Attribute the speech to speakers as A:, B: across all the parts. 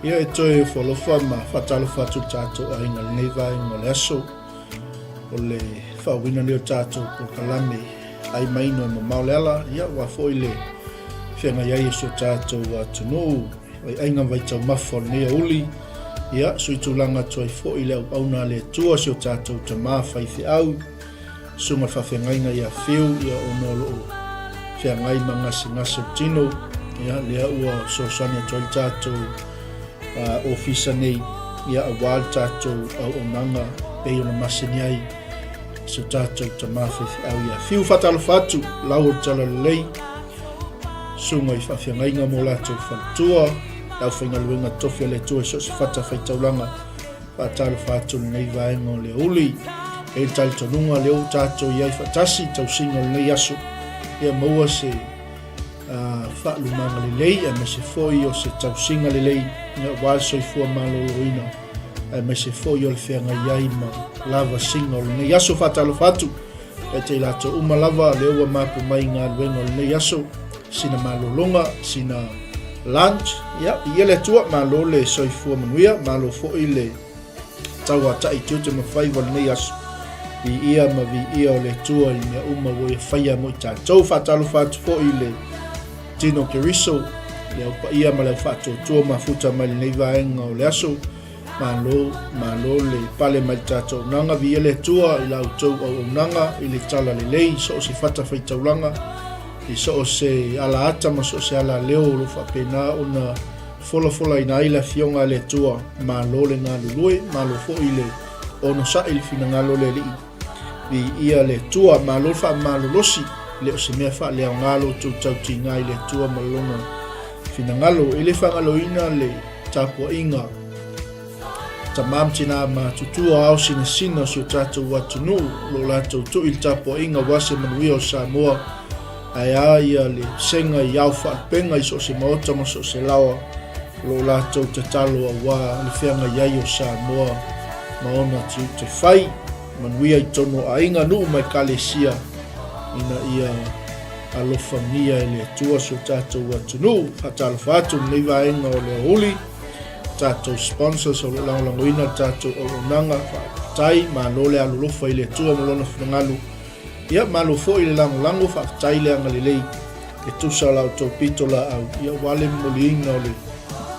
A: Ia e toi whalofa ma whatalofa tu tātou a inga nei vai ngā le aso o le whawina leo tātou po kalame ai maino e mamao le ala ia wa foi le whianga iai e so tātou a tunu ai ainga vai tau mafo nea uli ia sui tūlanga toi foi le au na le tua so tātou ta mawhai te au sunga whawhengainga ia whiu ia o nolo o whiangai ma ngasi tino ia lea ua so sania toi tātou ofisa nei ia a wal tātou au o nanga pei o na masini ai so tātou ta mawhai au ia whiu whatalo whatu lau o tala lei sunga i whawhiangainga mo lātou whantua lau whainga luenga tofia le tua so se whata whaitaulanga whatalo whatu nei vaenga o le uli e tali tonunga leo tātou iai whatasi tau singa o nei aso ia maua se whaalumanga le lei e me se foi o se tau singa le lei ia wal soifua maloloina e me se foi o le whianga iai ma lava singa o nei aso whatalo whatu e te lato uma lava leo wa mapu mai ngā luenga o nei aso sina malolonga sina lunch ia ia le tua malo le soifua manuia malo foi le tau ata i tute mawhai wa nei aso vi ia ma vi ia o le tua i mea uma wo e whaia mo i tātou whatalo whatu foi le tino keriso le au pa ia ma le whatu tua ma futa mai le nei vaenga o le aso malo le pale mai tātou nanga vi ia le tua i lau tau au nanga i le tala le lei so se whata whaitaulanga i so se ala ata ma so se ala leo lo whapena o na fola ina ila fionga le tua malo le ngā lulue malo foi le ono sa il fina ngalo le li vi ia le tua malo fa malo losi le o se mea fa le ngalo tu tau tinga i le tua malonga fina ngalo ile fa ngalo ina le tapo inga tamam tina ma tutua au sina so tatu watunu lo lato tu il tapo inga wase manuio Samoa ai ia le senga i au whaapenga i so se maota ma so se lawa lo lato te talo a wā le whianga iai o Samoa maona tiu te whai manuia i tono a inga nuu mai kalesia ina ia alofa mia e le tua so tātou atunu whatalo whatu nei vaenga o le huli tātou sponsors o le langolangoina tātou o nanga tai ma lole alolofa i le tua malona whangalu ia malo fo i le langolango whaatai le anga lelei e tusa lau tau pitola au ia wale moliinga o le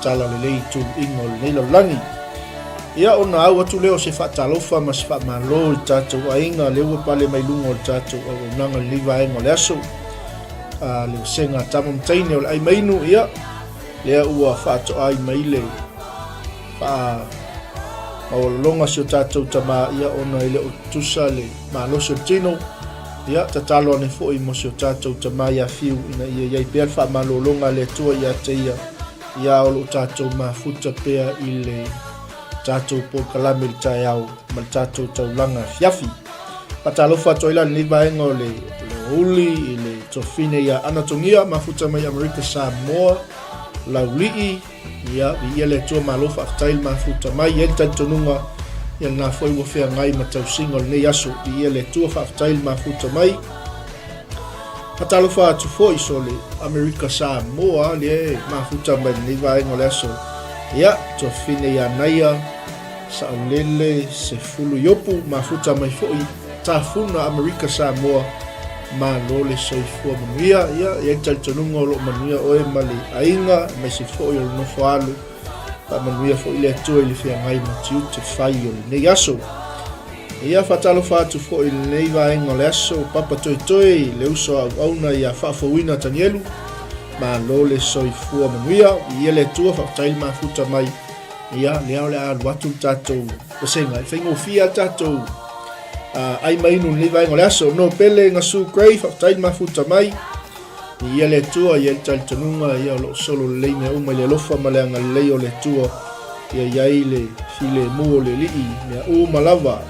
A: tala lelei tu inga o le neila langi ia ona au atu leo se whaatalofa ma se whaamalo i tātou a inga leo pale mai lunga o tātou o nanga le vaenga o le aso leo senga tamamtaine o le ai mainu ia lea ua whaato ai mai le o longa si o tātou tama ia ona i le o tusa le maloso tino ia tatalo ane fo i mo si o tātou tama ia fiu ina ia iai pēr wha malolonga le tua ia te ia o lo tātou mafuta pēr i le tātou po kalame le tai au ma le tātou taulanga fiafi patalofa toila ni vaenga o le uli i le tofine ia anatongia mafuta mai Amerika Samoa laulii ia le tua malofa aftail mafuta mai ia le tantonunga ia na foi wo fea ngai ma tausinga o nei aso ia le tua aftail mafuta mai patalofa atu foi so le Amerika Samoa le mafuta mai nei vaenga o le aso ia tofine ia naia sa olele se fulu yopu mafuta mai foi tafuna Amerika Samoa ma lole soifua manuia ia taltonunga o lo manuia oe mali ainga mai se foi o no foalu pa manuia foi le tua i le whiangai ma tiu te whai o le nei aso ia whatalo whatu foi le nei vaenga o le aso papa toi le uso au auna ia whaafawina tanielu ma lole soifua manuia ia le tua whatail mafuta mai ia lea le alu atu tātou pasenga i whaingo fia tātou ai mainu ni vaenga le aso no pele nga su grey whatail mafuta mai ia le tua ia le tanunga ia lo solo le me uma le lofa maleanga le o le tua ia iai le file mu le lii mea uma lava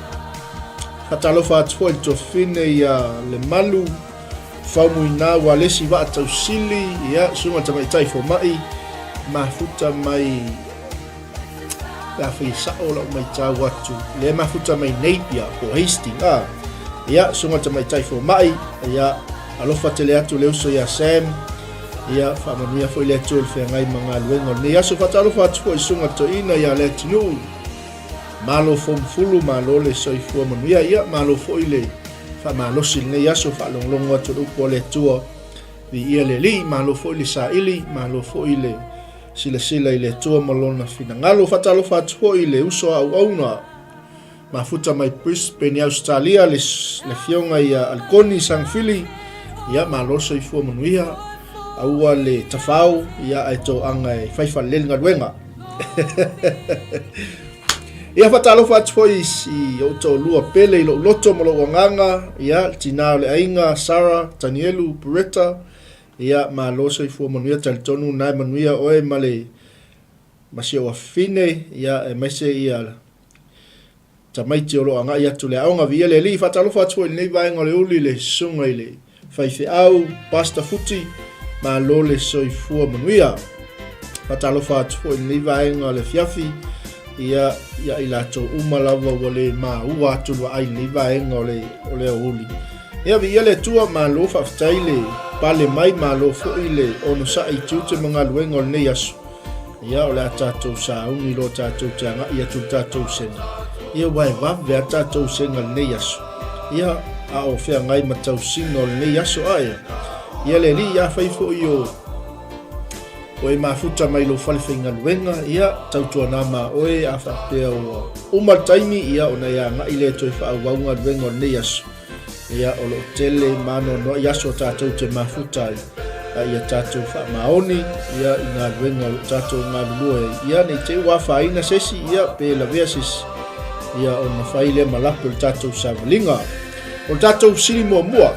A: hatalofa atu to fine ia le malu faumuina wa lesi wa tau sili ia sunga tamai tai fo mai mafuta mai la fisa ola mai tau watu le mafuta mai Napier o Hastings ia sunga tamai tai fo mai ia alofa tele atu le uso ia Sam ia whamanuia fo i le atu le whengai mga luenga ne aso whatalofa atu fo i sunga to ina ia le tinu malo fomfulu malo le soifua manuia ia malo fo i le whamalosi ne aso whalonglongo atu upo le tua vi ia le li malo fo i le saili malo fo i le sila i le tua malona fina ngalo whatalofa atu fo i le uso au auna mafuta mai Brisbane Australia le fionga ia alkoni sangfili ia malo soifua manuia aua le tafau ia ai to anga e faifalele ngaluenga ia fatalofa atu foi si o to lua pele i lo loto mo lo wanganga ia tina le ainga Sara Danielu Beretta ia malo soifua manuia talitonu nai manuia oe male masio wa fine ia e mese ia tamaiti o lo anga ia tu le aonga via le li fatalofa atu foi nei vaenga le uli le sunga i le faife au pasta futi malo le soifua manuia fatalofa atu foi nei vaenga le fiafi ia i lato umalava o le maua atu lo ai nei vaenga o le uli ia via le tua malo faftai le pale mai malo foi le ono sa i tute mga luenga o le nei asu ia o le atatou saungi lo tatou tanga ia tu tatou senga ia wai vave atatou senga le nei asu ia a o fea ngai matau singa o le nei asu aia ia le li ia faifo i o e mafuta mai lo falfenga luenga ia tautua nama oe a whapea o umal taimi ia o na ia ngai le toi whaawaunga luenga o le nei asu ia o lo tele mano no ia so tatou te mafuta ia tatou whaamaoni ia i ngā luenga o tatou ngā lua ia nei te wafaina sesi ia pe la vea sesi ia o na whaile malapu le tatou savalinga o tatou sili mua mua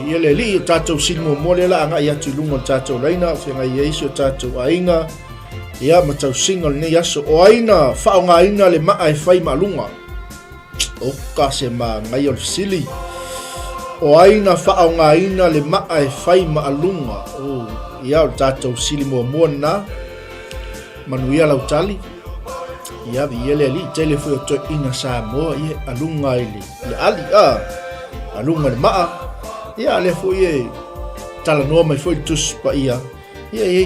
A: ia le li o tatou sili mua mua le la anga ia tu lunga o tatou reina o whenga ia isi o tatou ainga ia matau singa le nei aso o aina whaonga aina le maa e whai maalunga o kase ma ngai o le sili o aina whaonga aina le maa e whai maalunga o ia o tatou sili mua mua na manuia lau tali ia vi ele ali tele foi o to ina sa mo ia alunga ile le ali alunga le maa ia le foi e tala no mai foi tus pa ia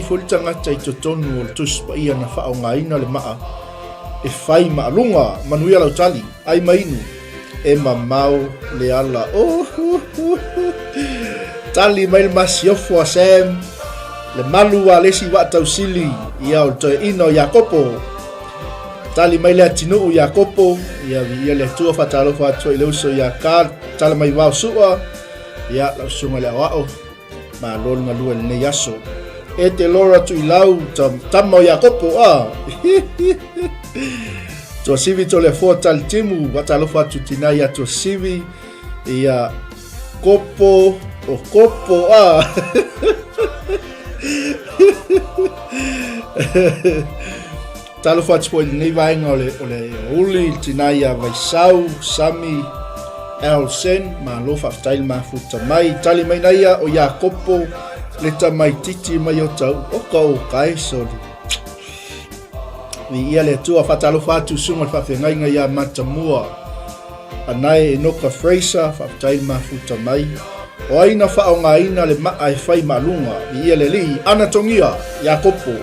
A: foi tanga tai to tonu o tus pa ia na whaonga ina le maa e whai maalunga manuia lau tali ai mainu e mamao le ala tali mai le masiofo a Sam le malu a lesi wa tau sili ia o to ina o Jakopo tali mai le atinu o Jakopo ia vi le tua fatalofa atu i le uso ia ka tala mai wau sua ia la sunga le awao ma lol nga lua le nei aso e te lora tu i lau tama o Jakopo tua sivi to le fua tali timu fatalofa atu tina ia tua sivi ia kopo o kopo talo fats po nei vaenga ole uli tinaia vaisau sami elsen ma lo fa style ma futa mai tali mai naia o Jakopo le tamai titi mai o tau o kau kai soli ni ia le tua fatalo fatu sunga fa fengai nga ia matamua anai enoka Fraser fa style ma futa mai o aina whaonga ina le maa e whai malunga i ia le li anatongia Jakopo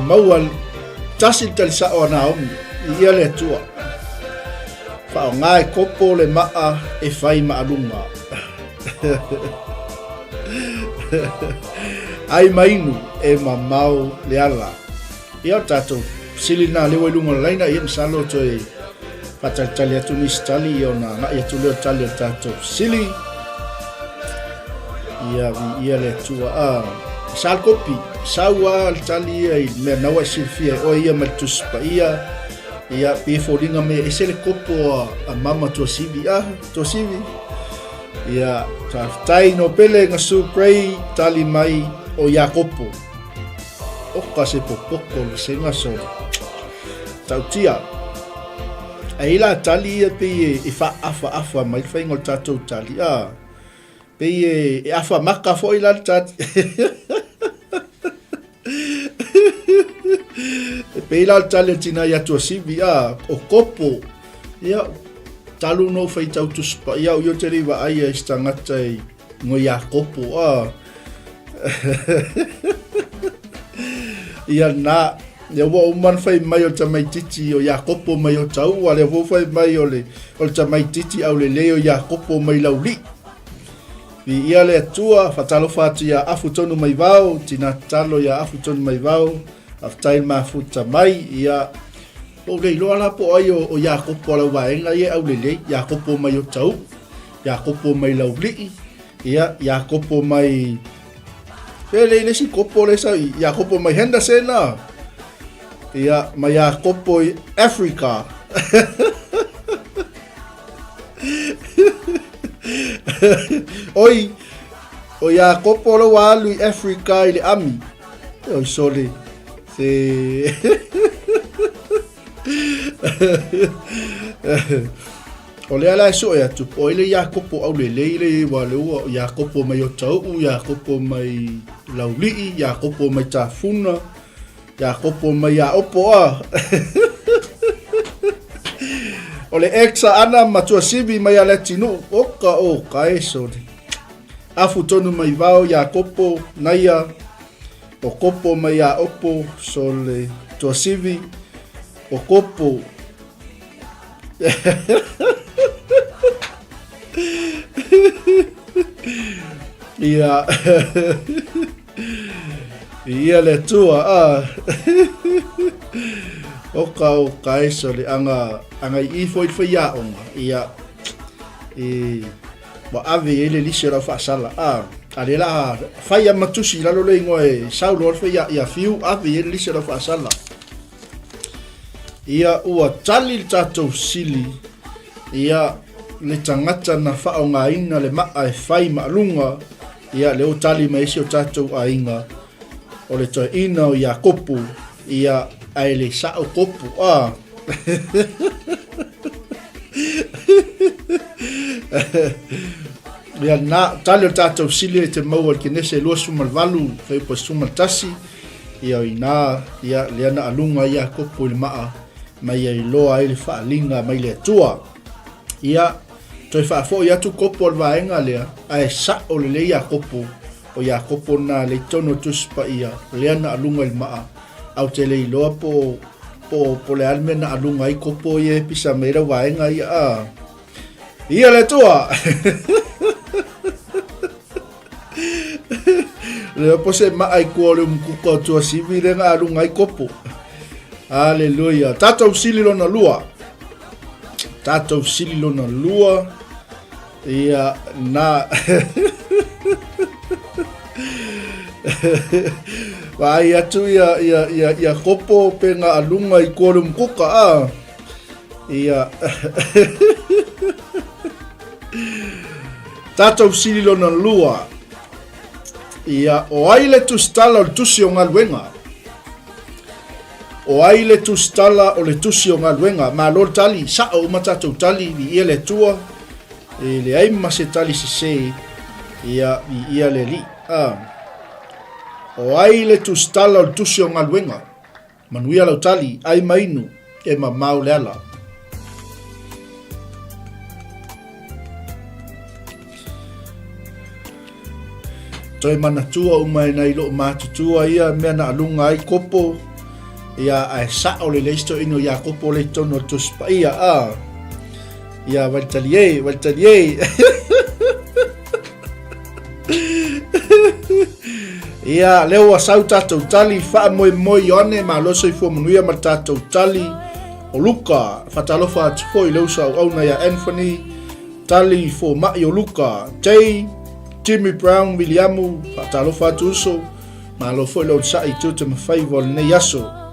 A: maua tasi tali sao ana ongi i ia le tua whaonga e kopo le maa e whai malunga ai mainu e mamao le ala ia tatou silina le wailunga laina i msalo to e fatali atu ni stali o na ngai atu leo tali o tatou sili ia le tua sal kopi saua tali ai me nawa sifia o ia matus pa ia pe foringa me esele kopo a mama to sivi ia tai no pele nga supray tali mai o Jakopo o kase popoko le senga so tautia ai la tali pe e fa afa mai fa ngol tatou tali pe e afa maka fo ila tat Peila tale tina ya tua sivi o kopo. Ia talu no fai tau tuspa. Ia yo te riwa aia istangata i ngo ya kopo Ia na ia wa uman fai mai o tamaititi o ya kopo mai o tau wale wo fai mai o tamaititi au le leo ya kopo mai lauli. Vi ia le atua fatalo fatu ya afu tonu mai vau tina talo ya afu tonu mai vau aftai mafuta mai ia o le loa la po ai o ya kopo la waenga ia au le ya kopo mai o tau ya kopo mai lauli ia ya kopo mai le si kopo le sa ya kopo mai Henderson ia mai ya kopo i Africa oi o ya kopo lo walu i Africa ile ami o sole se o le ala so ya tu o ile ya kopo au le walu ya kopo mai o tau ya kopo mai lauli ya kopo mai tafuna ya kopo mai ya opo o le exa ana matua sivi mai ale tinu oka o kaeso afu tonu mai vao ya kopo naia o kopo mai ya opo so le tua sivi o kopo ia le tua oka o kaeso le anga I foi ya onga ia wa ave ele lisera fa sala ale la fai matusi la lo le ngoe saulo fa ya fiu ave ele lisera fa sala ia ua tali tatou sili ia le tangata na fa onga ina le ma ai fai malunga ia le o tali mai si o tatou ainga o le to ina o ya kopu ia ai le sa o kopu ia na tali o tatou sili te mau al kinese lua sumal valu fai po sumal tasi ia ina ia le ana alunga ia kopu le maa mai ai loa ai le faalinga mai le tua ia toi fa fo ia tu kopo al vaenga lea ai sa o le ia kopo o ia kopo na le tono tuspa ia le ana alunga il maa au te le loa po le alme na alunga ai kopo ia pisa mera vaenga ia le tua le po se ma ai kuole mkuka tua sivi le nga alunga ai kopo Aleluia. Tatou sili lona lua. Tatou sili lona lua. Ia na vai atu ia kopo penga alunga I kore mkuka ia tatou sili lona lua. Ia o aile tu stala o tusi o ngaluenga. O ai le tustala o le tusi o ngaluenga ma lor tali sa o matatou tali vi ia le tua le ai ma se tali se ia vi ia le li o ai le tustala o tusi o ngaluenga manuia lau tali ai mainu e mamao le ala toi manatua umai nei lo matutua ia mea na alunga ai kopo ia ai sa o le leisto ino ia kopo le tono tuspa ia ia valtalie ia leo a sau tatou tali fa moi one ma lo so fo manuia ma tatou tali o luka fatalofa foi leo sa au na ya Anthony tali fo ma yo luka Jimmy Brown Williamu fatalofa tuso ma lo foi lo sa I tutu ma favor ne yaso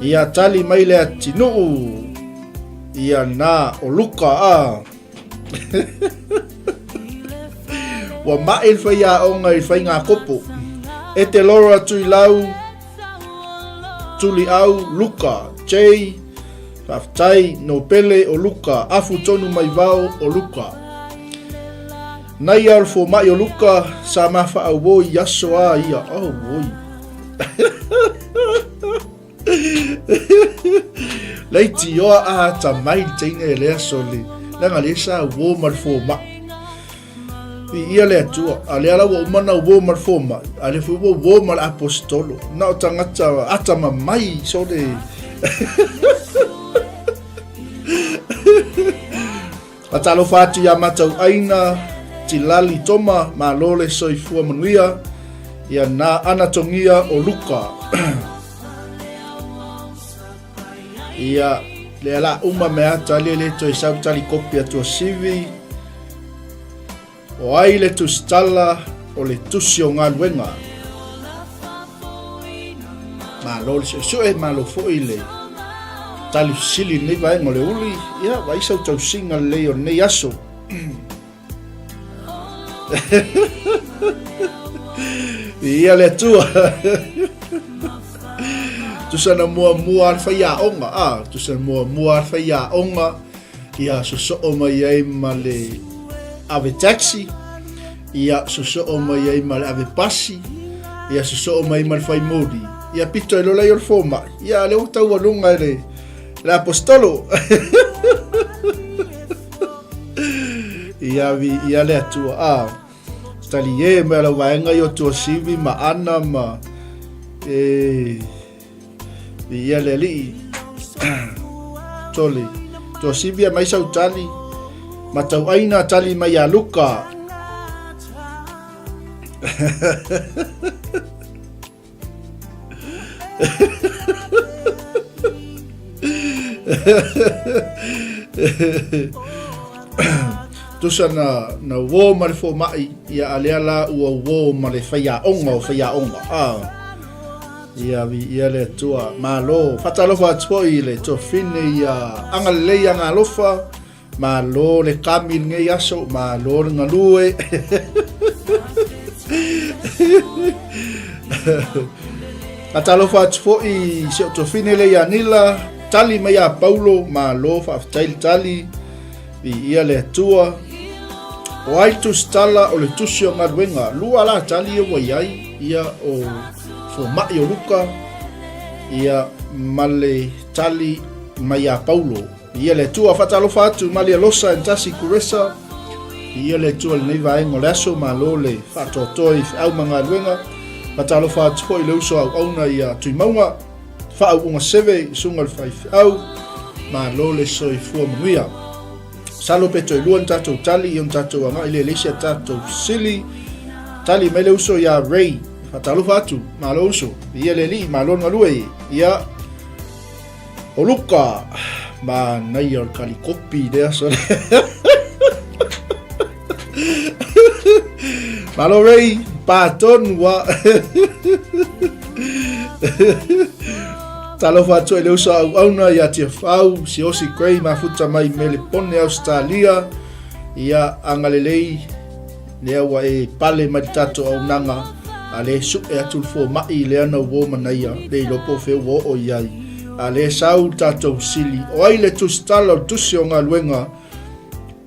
A: ia tali mai le atinu ia na o luka wa mai fa ia onga I fa nga kopo e te lora tui lau tuli au luka J faftai no pele o luka afu tonu mai vao o luka nai ar fo mai o luka sa mafa au woi yaso ia woi Leiti o a tamai teine le soli. Langa le sa wo mal foma. Ia le atua, ale ala wo mana wo mal foma. Ale fu wo mal apostolo. Na tangata atama mai so de. Atalo fatu ya matau aina tilali toma malole soifua manuia ia na anatongia o luka. Ia le ala uma mea tali le toi sau tali kopia tua sivi o ai le tu stala o le tusi o ngā luenga malole so malo fo ile tali sili nei vai ngole uli ia vai sau tau singa le o nei aso. Ia le tua tusana mua alfaya onga tusana mua alfaya onga ia so o mai ai male ave taxi ia so o mai ai male ave pasi ia so o mai mal fai modi ia pito lo la yor forma ia le tau lunga le la apostolo. Ia le tua tali me la vaenga yo tua sivi ma ana ma ia le li toli tua sivi mai sau tali ma tau aina tali mai a luka. Tusa na wo male fo mai ia aleala ua wo male faya onga ia le tua malo fatalofa atoi le to fine ia anga le anga lofa malo le kamil nge yaso malo le ngalue. Fatalofa atoi se to fine le yanila tali mai a Paulo malo fa tali ia le tua o ai tu stala o le tusi o ngaruenga lua la tali o waiai ia o fo mai o luka ia male tali mai a Paulo ia le tua fatalo fatu male losa entasi kuresa ia le tua le neiva engo leso malo le fatotoi au mangaruenga fatalo fatu po i le uso au auna ia tui maunga fa au unga seve sunga le fai au malo le soi fua muia salo peto i luan tatou tali ion tatou anga ile lesia tatou sili tali mele uso ya rei fatalu fatu malo uso ia le li malo ngalue ia o luka ma nai or kali kopi dea so malo rei paton wa talo fatu e leu sa auna ia tia fau si osi krei ma futa mai mele pone Australia ia angalelei lea wa e pale matitato au nanga ale su e atul fo mai lea na wo manaia le lopo fe wo o iai ale sau tato sili o ai le tustala tusi o ngā luenga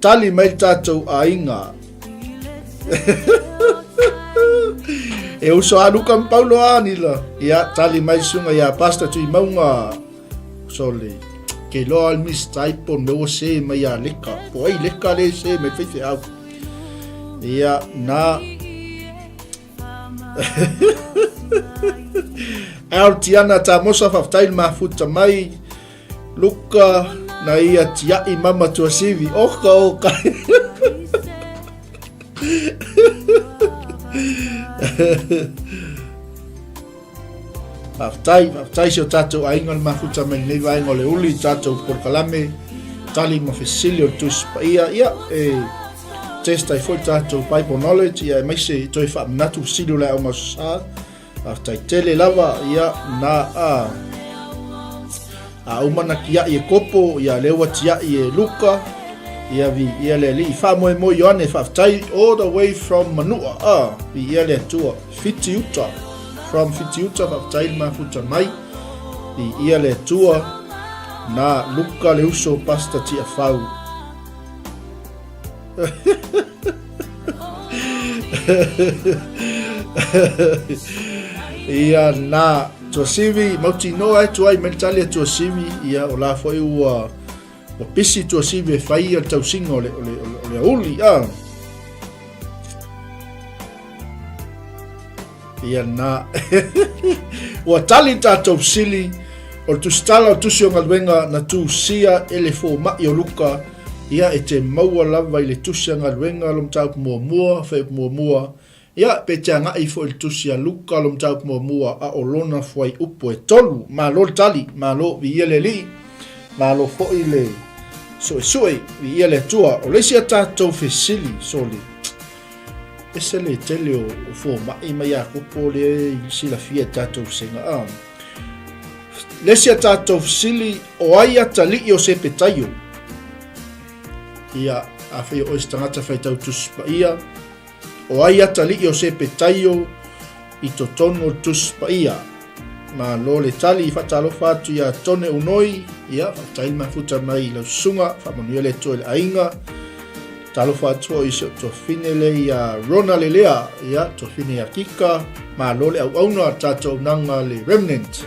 A: tali mai tato ainga. E uso aluka Paulo anila ia tali mai sunga ia pasta tui maunga sole ke lo al mis taipo no se mai a leka po ai leka le se me fefe au ia na Altiana ta mosa faftail ma futa mai luka na ia tia i mama tua sivi oka Aftai se o tatou ainga le mafuta mai nei vai ngole uli tatou por kalame tali ma fesilio tus pa ia e testa i foi tatou Bible knowledge ia mai se toi fa natu silu la o masa aftai tele lava ia na a umana kia i kopo ia lewa tia i luka ia le li fa mo Ioane fa tai all the way from Manua ia le tua Fitiuta from Fitiuta fa tai ma futa mai ia le tua na luka le uso pasta tia fau ia na tua sivi mautino ai tuai me tali tua sivi ia o la foi ua o pisi tua sivi e fai al tausinga o le uli ia na ua tali tatou sili o tu stala o tusi o ngaluenga na tu sia ele fo mai o luka ia e te maua lava i le tusi o ngaluenga lom tau mua fai mua ia pe te ngai fo il tusi a luka lom tau mua a olona foi upo e tolu ma lo tali ma lo vi ele li ma lo fo ile so vi ele tua o le sia tatou fesili soli ese le tele o fo mai a kupo le sila fia tatou senga lesia tatou fesili o aia tali o se petaio ia a fai o istangata fai tau tuspa ia o aia tali o se petaio i to tono tuspa ia ma lo le tali fatalo fatu ia tone unoi ia fatai mafuta mai la sunga fa manuele to le ainga talo fatu i so to finele ia rona le lea ia to fine ia kika ma lo le au na tatou nanga le remnant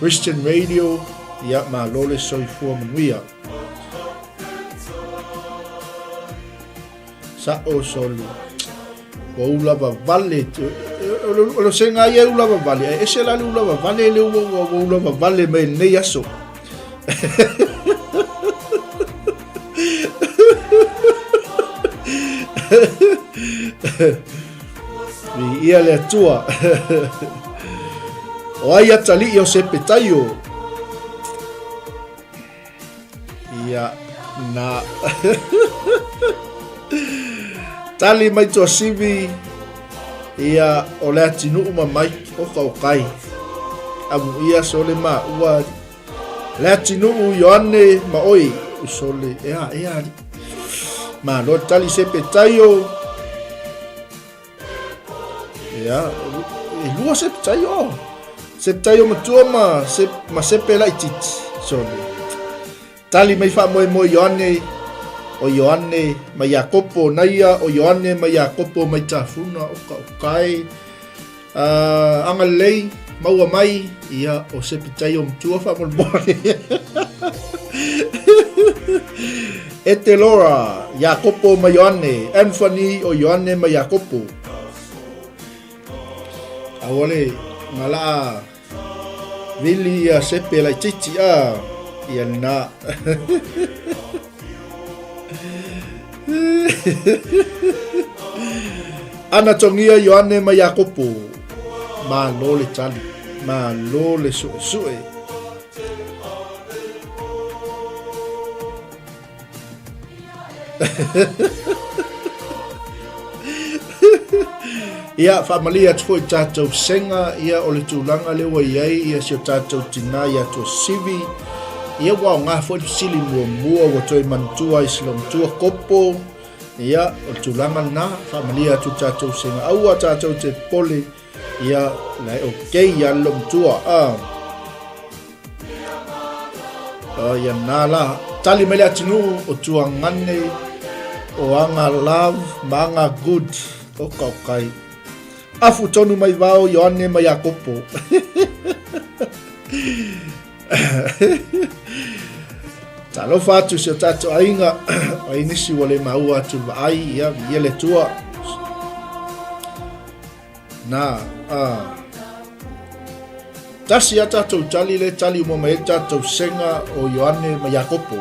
A: Christian Radio ia ma lo le soifua manuia sa o solo o ulava vale o lo senga ia ulava vale e se la ulava vale le o ulava vale me nei aso ia le tua o ai atali o se petaio ia na tali mai tua sivi ia o le atinu mai o kaukai amu ia sole ma ua le atinu Ioane ma oi sole ea ma lo tali se petaio ia lua se petaio matua ma se pela itit sole tali mai fa mo Ioane o Ioane ma Iakopo naia o Ioane ma Iakopo mai tafuna o kai anga lei maua mai ia o se petaio matua fa mo bole Ete Laura Iakopo ma Ioane Anthony o Ioane ma Iakopo awale ngala vili ya sepe la chichi ia na ana tongia Ioane ma Iakopo ma lo le tali ma lo le sue ia familia foi tatou senga ia o le tūlanga le wa iai ia sio tatou tina ia to sivi ia wa nga foi sili mua wa toi mantua i silong tua kopo ia o tūlanga na familia tu tatou senga au tatou te pole ia lai okay ia long tua ia nala tali mele atinu o tuangane o anga love manga good o kaukai afu tonu mai vao Ioane ma Iakopo talo fatu se tato ainga o inisi wale maua tu vai ia viele tua na tasi ata tu tali le tali mo mai tato senga o Ioane ma Iakopo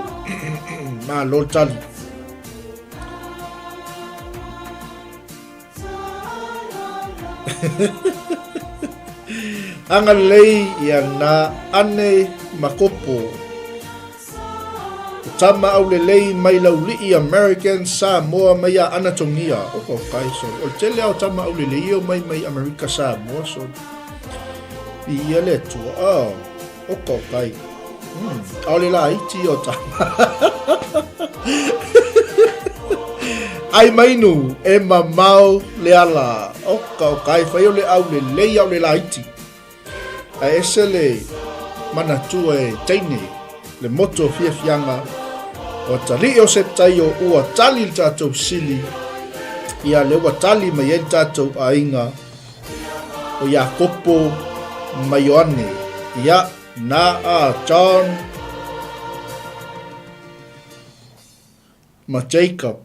A: ma lo tali anga lei ia na ane makopo tama au le lei mai lauli American Samoa mai a anatongia o kai so o tele au tama au le lei o mai America Samoa so ia le tu o kai au le la iti o tama ai mainu e mamao le ala o kai fai o le au le lei au le laiti a ese le manatua e teine le moto fianga o tali o se taio ua tali tatou sili ia le ua tali mai e tatou ainga o Iakopo ma Ioane ia na John ma Jacob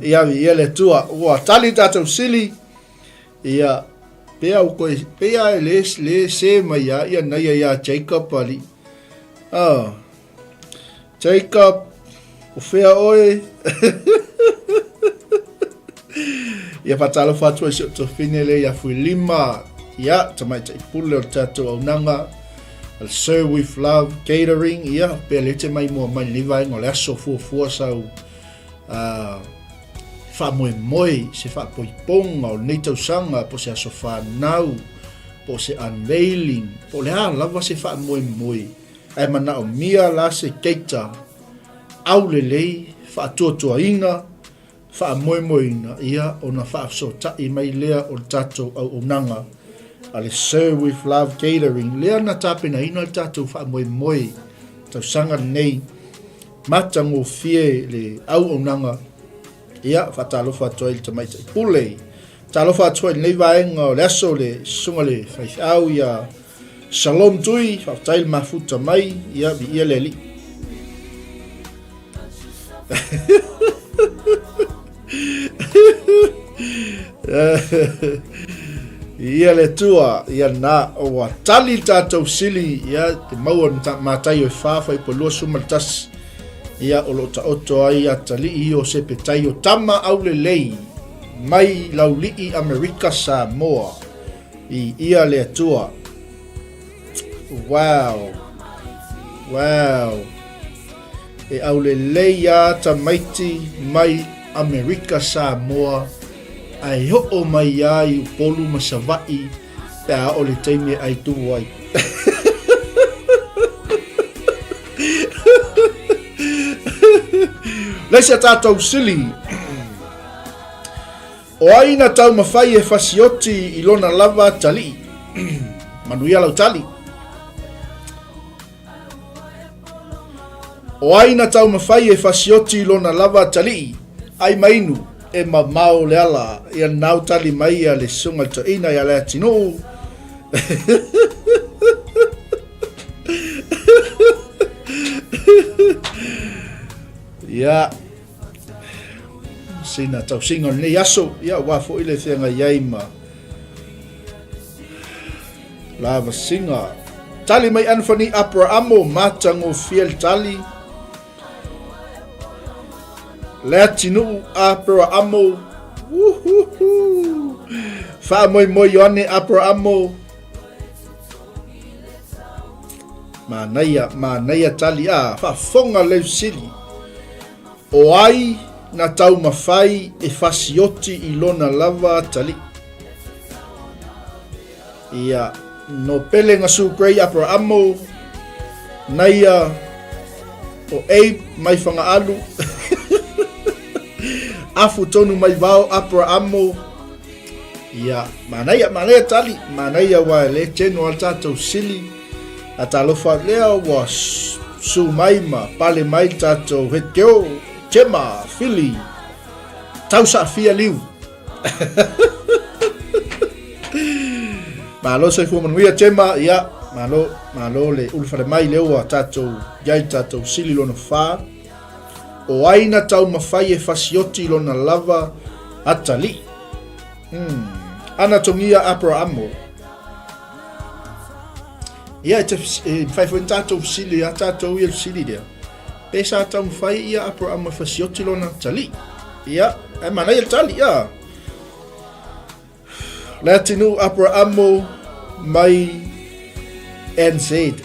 A: ia le tua ua tali tatou sili ia pea o koe pea le se mai ia naia ia Jacob ali Jacob o fea oe ia patalo fatua si o tofine ia fui lima ia tamai tai pule o tatou aunanga al Serve with Love Catering ia pea le te mai mua mai liva ngo le aso fuafua sau fa moe se fa poiponga o nei tausanga po se aso whanau po se unveiling po le lava se fa moe ai mana o mia la se keita au lelei fa tuatua inga fa moe ia ona fa so tai mai lea o tatou au unanga ale Serve with Love Catering lea na tapena ina tatou fa moe tausanga nei matango fie le au unanga ia fatalofa atoa i le tamaita i pule talofa atoa i nei vaenga o le aso le sunga le faithau ia Shalom tui whaftai le mafuta mai ia bi ia le li ia le tua ia na o wa tali tatou sili ia te maua matai o whafa i polua sumaltas ia o lo ta oto ai atali i o se petai o tama au le lei mai laulii Amerika Samoa i ia le atua wow e au le lei a tamaiti mai Amerika Samoa ai ho mai ai polu masavai pea o le teime ai tu ai Leisa tātou sili o aina tau mawhai e fasioti i lona lava tali manuia lau tali o aina tau mawhai e fasioti i lona lava tali ai mainu e mamao le ala ia nau tali mai a le sunga to ina ia le atino ia sina tau singa nei aso ia wafo ile whenga iaima lava singa tali mai Anthony Abrahamo matango fiel tali lea tinu Abrahamo fa moi Ioane Abrahamo manaya tali fa fonga le sili o ai na tau mawhai e fasioti i lona lava tali ia no pele ngasu grey Abrahamo naia o Abe mai whanga alu afu tonu mai vao Abrahamo ia manaya tali manaya wa le tenu al tatou sili atalofa lea wa su mai ma pale mai tatou heteo Chema Philly tausa fia liu malo se fu manuia Chema ia malo le ulfa le mai leo tatou yai tatou sili lona fa o aina tau mawhai e fasioti lona lava atali ana tongia Abrahamo ia te fai tatou sili a tatou ia sili dea pesa tau mawhai ia Abrahamo fasioti lona tali ia e mana ia tali ia latinu Abrahamo mai and said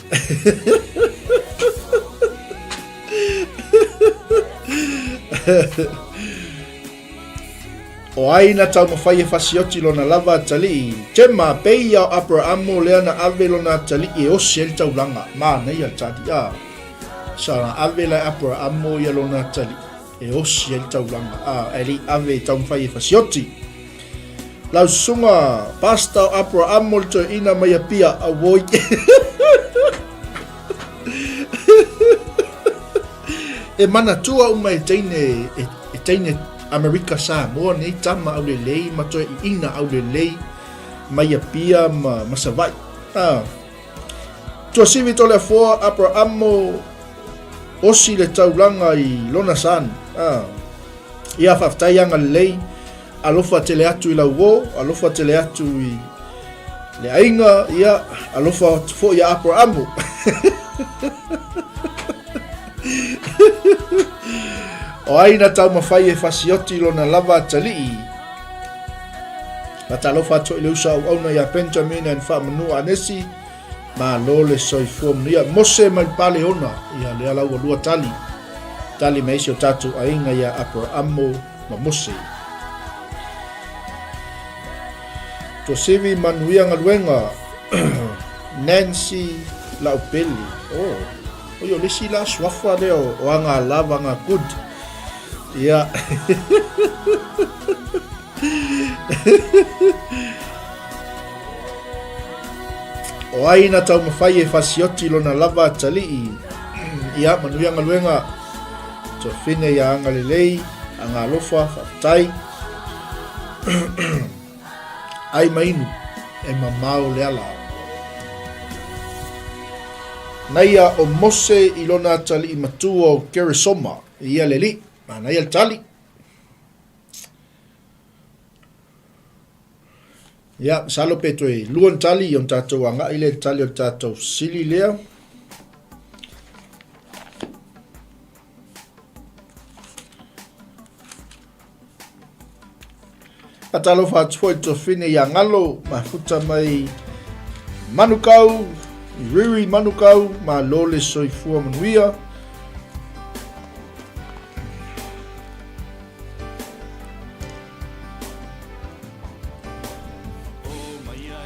A: o aina tau mawhai e fasioti lona lava tali Chema peia o Abrahamo lea na ave lona tali e osi el tau langa mana ia tali ia sa ave la Abrahamo ia lona tali e osi el tau langa eli ave tau mawhai e fasioti lau sunga pasta Abrahamo to ina mai apia a woi e mana tua uma e teine Amerika Samoa nei tama au lelei ma toe ina au lelei mai apia ma savai. Tua sivi tole foa Abrahamo osi le taulanga i lona san. Ia whaftai anga lelei alofa tele atu i lauo, alofa tele atu i le ainga, ia alofa fo ia Abrahamo. O aina tau mawhai e whasioti lona lava tali'i. Mata alofa atu i leusa au auna ia Benjamin en whamanua anesi. Ma lo le soifua mnia Mose mai pale ona. Ia le alau alua tali. Tali meisi o tatu ainga ia Abrahamo ma Mose. To sivi manuia ngaluenga Nancy Laupeli. Oyo lesi la swafa leo o anga lava nga good. Ia. O aina tau mawhai e whasioti lona lava tali'i. Ia manuia ngaluenga to whine ia anga lelei, anga alofa, whaftai. Ai mainu e mamao le ala. Naia o Mose i lona tali'i matua o Keresoma. Ia leli, mana ia tali. Ia, salo petoi, luon tali yon tatou anga ile tali yon tatou sili lea. Atalo whaatufo to whine ia ngalo, ma futa mai manukau, riri manukau, ma lole soifua manuia.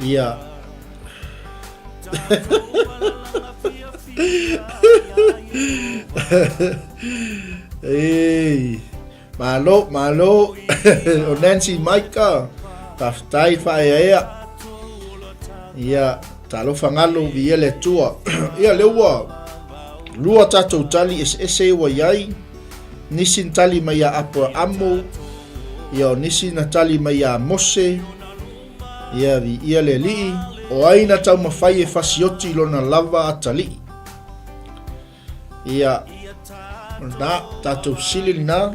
A: Ia. Ei. Malo o Nancy Maika taftai whaeea. Ia talo whangalo via le tua. Ia leua lua tatou tali ese wa iai. Nisin tali mai a Abrahamo. Ia o nisin tali mai a Mose. Ia vi ia le li'i. O aina tau mawhai e whasioti lona lava atali'i. Ia na tatou sili na.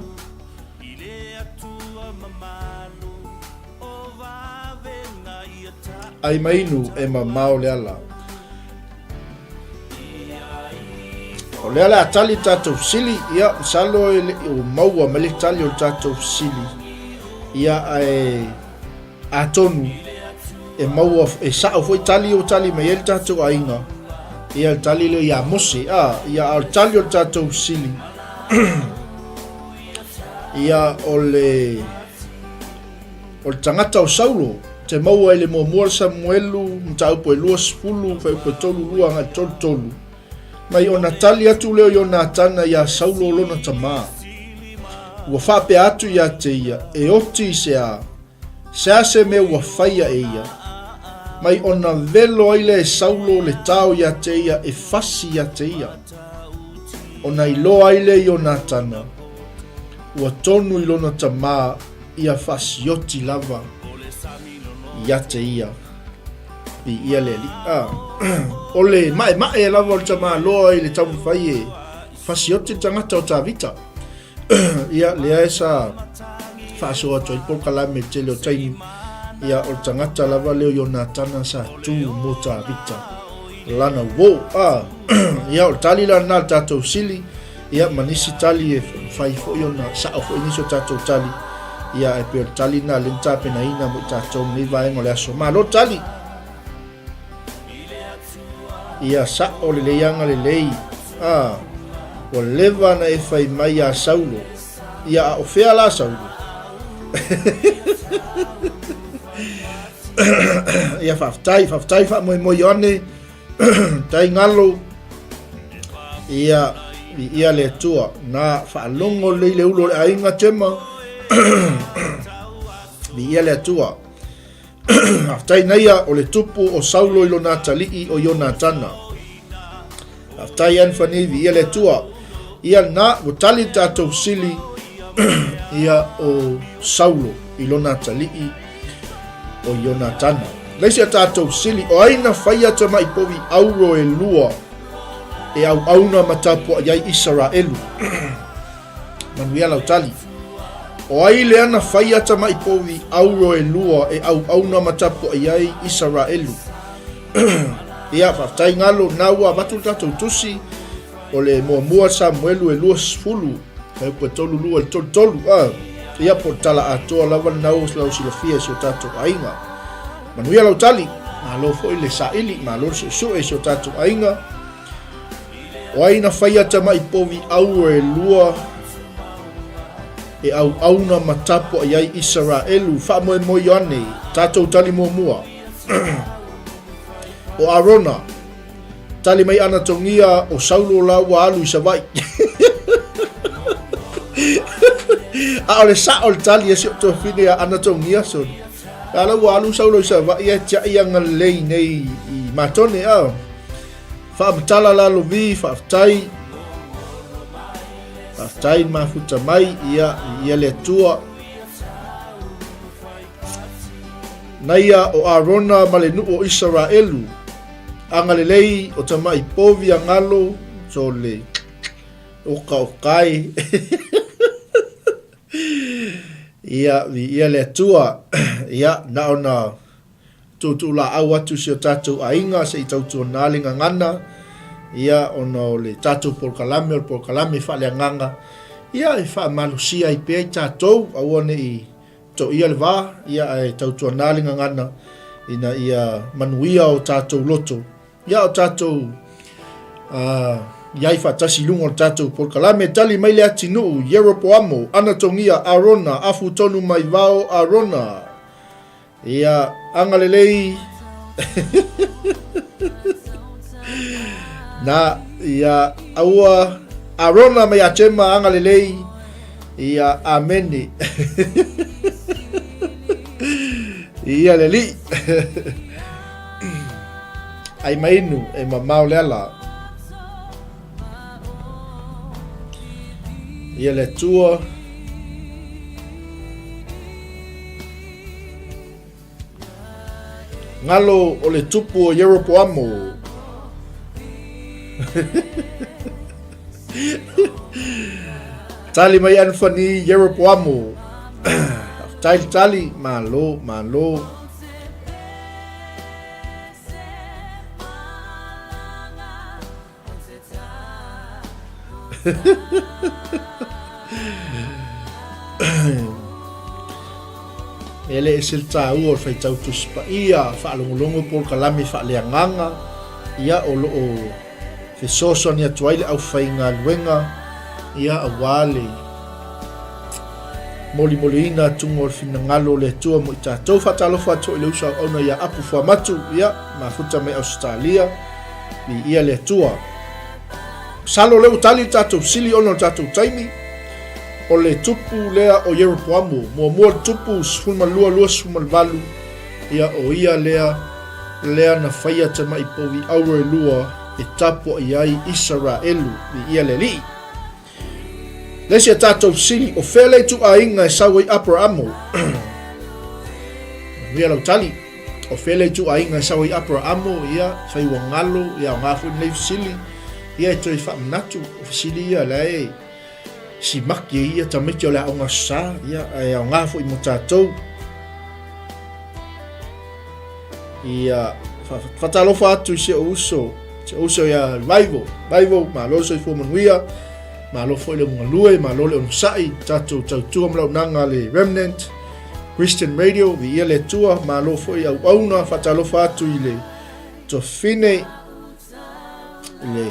A: Ai mainu e mamao le ala. O le ala atali tatou sili. Ia salo e o maua me le tali o tatou sili. Ia e atonu e maua e sao foi tali o tali me el tatou ainga. Ia tali le ia Mose. Ia al tali o tatou sili. Ia o le tangata o Saulo. Te maua ele mua Samuelu, mta upo e lua spulu, fa upo tolu lua nga tolu. Mai o natali atu leo yo natana ya Saulo lona tamaa. Ua whape atu ya te ia, e oti se a. Se me ua whaia e ia. Mai o na velo aile e Saulo le tau ya te ia, e fasi ya te ia. O na ilo aile yo natana. Ua tonu ilona tamaa, ia fasi oti lava. Ia te ia pi ia le li ole mai e lava o tama loa i le tamu whai e whasiote tangata o tāwita. Ia lea esa whaasoa toi polkala me te leo taimi. Ia o tangata lava leo yo nā tana sa tū mo tāwita lana wo. Ia o tali la nā tātou sili. Ia manisi tali e whai fo yo nā sao fo iniso tātou tali. Ia e peo tali na lenta pena ina mo tātou ni vaenga le aso. Ma lo tali. Ia sa o le leianga le lei. O leva na e whai mai a Saulo. Ia o whea la Saulo. Ia whaftai wha moi ane. Tai ngalo. Ia le tua. Na whaalongo le ulo le ainga tema. Ia le atua. Aftai naia o le tupu o Saulo ilo nā tali'i o Ionatana. Aftai anfani vi ia le atua. Ia na o tali tātou sili ia o Saulo i lona talii o Ionatana. Leisi a tātou sili o aina whaia te mai povi auro e lua e au auna matapo a iai Israelu. Manuia lau tali. O ai le ana whaia te mai povi auro e lua e au auna matapo a iai Israelu. Ia whaftai ngalo naua watu tātou tusi o le mua Samuelu e lua sfulu. Kau kua tolu lua le tolu. Ia po tala atoa lawa nau lau silafia sio tātou ainga. Manuia lau tali. Malo fo le saili. Malo su e sio tātou ainga. O aina whaia tama i povi au e lua e au auna matapo a iai Israelu. Wha moe moi ane. Tātou tali mua. O Arona. Tali mai ana tongia o Saulo laua alu i savai. A ole sa ol tali e sio to fine a ana tongia son. Ala wa alu Saulo i savai e tia ia ngalei nei i matone a. Whaamtala la lovi, whaaftai mafuta mai ia le tua. Naia o Arona ma le nuu o Israelu. Angalelei o tamai povi angalo so le okai. Ia le tua. Ia naona tu la awatu sio tatu ainga se tautu nalinga ngana. Ia ono le tatu polkalame fa le nganga. Ia e fa malusia i pe tatu awane i to ia le va ia e tautu nalinga ngana ina ia manuia o tatu loto. Ia o tatu ia i fa tasi lungo o tatu polkalame tali mai le atinu Yeroboamo ana tongia Arona afu tonu mai vao Arona. Ia angalelei na ia aua Arona mai atema angalelei ia ameni. Ia leli. Ai mainu e mamao lela. Ia le tua. Ngalo o le tupu o Yeroboamo. Tali mai anfani Yeroboamo. Tali malo. Ele esil tau o fai tau tuspa ia fa longo por kalami fa le nganga ia o lo o fe soso ni atuai au fai nga luenga ia awale molina tungo fina ngalo le tua mo ta tau fa talo fa to le usa ona ia apu fa matu ia mafuta me Australia ia le tua salo le utali tatu sili ono tatu taimi o le tupu lea o Yeroboamo mua tupu lua valu ia o ia lea na whaia te mai povi auro e lua e tapo iai Israelu ia le li. Lesia tatou sili o fele tu a inga e sawe Abrahamo. Ria lau tali o fele tu a inga e sawe Abrahamo ia whai wangalo ia o ngafu nei sili ia e toi whaamnatu o sili ia lei. Si maki ia tamiki o le aonga sa ia e au ngafu i mo tātou ia whatalofa atu i se uso ia rival ma loso i fumanuia ma lofo i le mungalue ma lole o nusai tātou tautua mlau nanga le Remnant Christian Radio vi ia le tua ma lofo i au auna whatalofa atu i le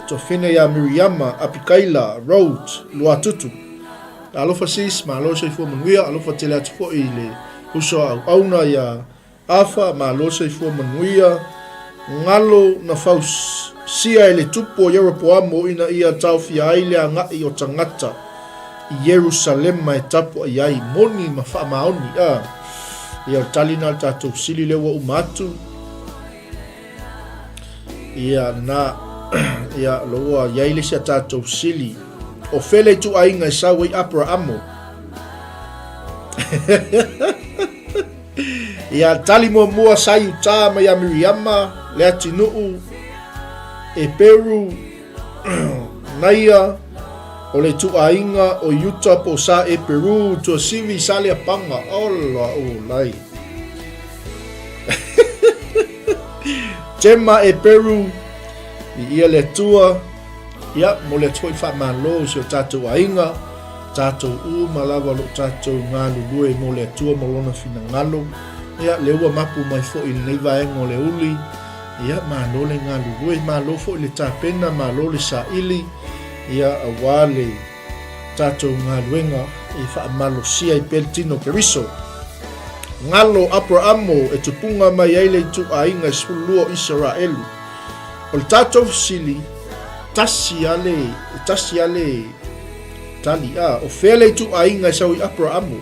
A: tofine ya Miriama Apikaila Road Luatutu alofa sis ma loso i fumanuia alofa tele atu fo i le uso au auna ya afa ma loso i fumanuia ngalo na faus sia ele tupo o Yeroboamo ina ia taufia aile a ngai o tangata i Jerusalem mai tapo ai moni ma wha maoni ia talina tatou sili lewa umatu ia na ia loa iaile sia tatou sili o fele tu ainga e sawe i Abrahamo Ia tali mua sayu tā mai a Miriama, lea tinuu, e Peru, naia, o le tuainga o Utah po sa e Peru, tua sivi sale a panga, ola o lai. Tema e Peru, i ia le tua, ia mo le toi wha malo si o tātou ainga, tātou malawa lo tātou ngā lulue mo le tua molona fina ngalo, ia le ua mapu mai fo i nei vaenga o le uli, ia malo le ngā lulue, malo fo i le tāpena, malo le sa ili, ia awale tātou ngā luenga i wha malo sia i peltino keriso. Ngalo Abrahamo e tupunga mai eile tu ainga sulua Israelu. O le tātou sili, tasi ale tali o fele tu ainga sau i Abrahamo.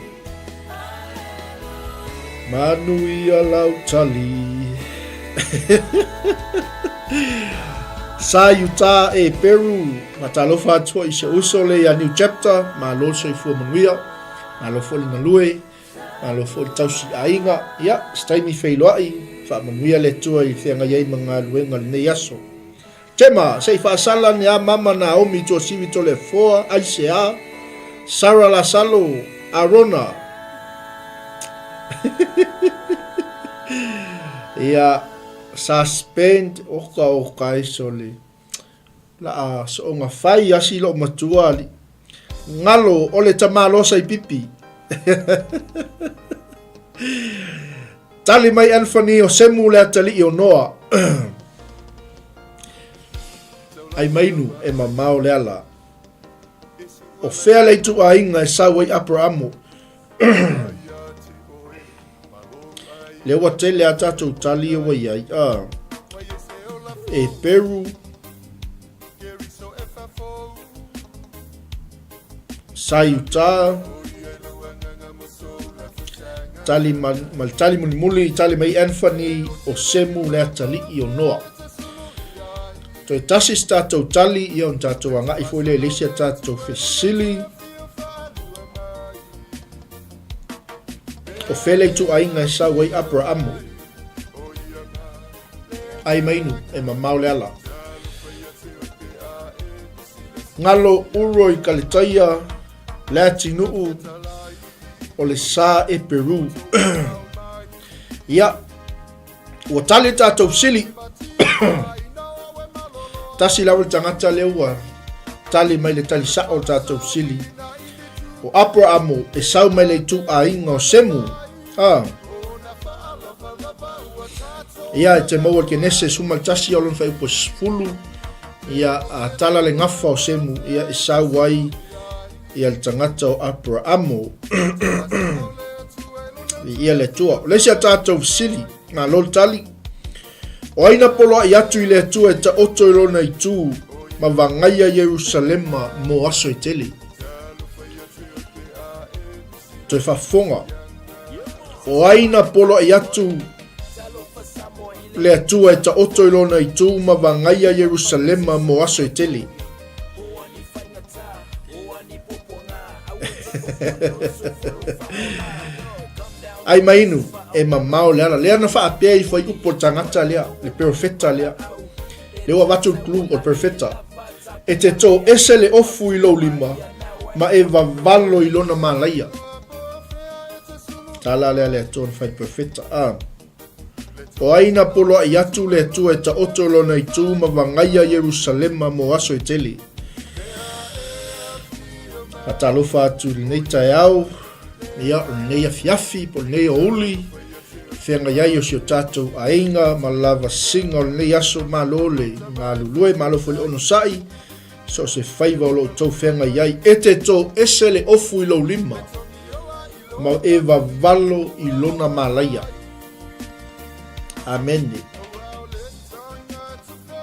A: Manu ia lau tali. Sa yuta e Peru, matalofa atua i se usole a new chapter, ma lo se fua manuia, ma lo foli ngalue, ma lo foli tausi ainga, ia, staimi feiloai, fa manuia le tua i whenga iei mga luenga le nei aso. Tema, sei fa sala ni a mama na omi tua sivi to le foa, aise a, Sara la salo, Arona. Ia, suspend oka isole la so nga fai asi lo matuali ngalo ole tamalo sai pipi tali mai Anthony o semule tali o noa ai mainu e mamao le ala o fele tu ainga e sawe Abrahamo le watele a tatou tali o iai e Peru sayuta tali mal tali muli tali mai Anthony o semu le tali i o noa to tasi tatou tali i on tatou anga i foi le lesia tatou fesili o fele tu ainga e sa wei Abrahamo. Ai mainu e mamao le ala. Ngalo uro i kalitaia le atinuu o le sa e Peru. Ia, ua tali tātou sili. Tasi lawa le tangata leua, tali mai le tali sa o tātou sili. O Abrahamo e sau mai le tu ainga o semu. Ia te maua ke nese sumal tasi o lon fai upo sfulu. Ia a tala le ngafa o semu. Ia e sau wai ia le tangata o Abrahamo. Ia le tua. Lesia tātou sili. Ngā lol tali. O aina polo i atu i le tua e ta oto i lona i tū. Ma vangaia Jerusalema mo aso i tele. Toi whafonga. O aina polo i atu le atua e ta oto i lona i tū ma vangaia Jerusalema mo aso i tele. Ai mainu e mamao le ala. Lea na whaapea i whai upo tangata lea. Le perfecta lea. Lea watu klu o perfecta. E te tō ese le ofu i lo lima. Ma e vavalo i lona malaia. Tala lea le atua whai perfecta. O aina polo i atu le atua e ta oto lona i tū ma vangaia Jerusalema mo aso i tele. A talofa atu li nei tai au. Ia o nei a fiafi po nei o uli. Whenga iai o si o tātou a inga ma lava singa o nei aso ma lole. Ngā lulue ma lo foli ono sai. So se whaiva o lo tau whenga iai. E te tō ese le ofu i lo lima. Ma e vavalo i lona malaia. Amen.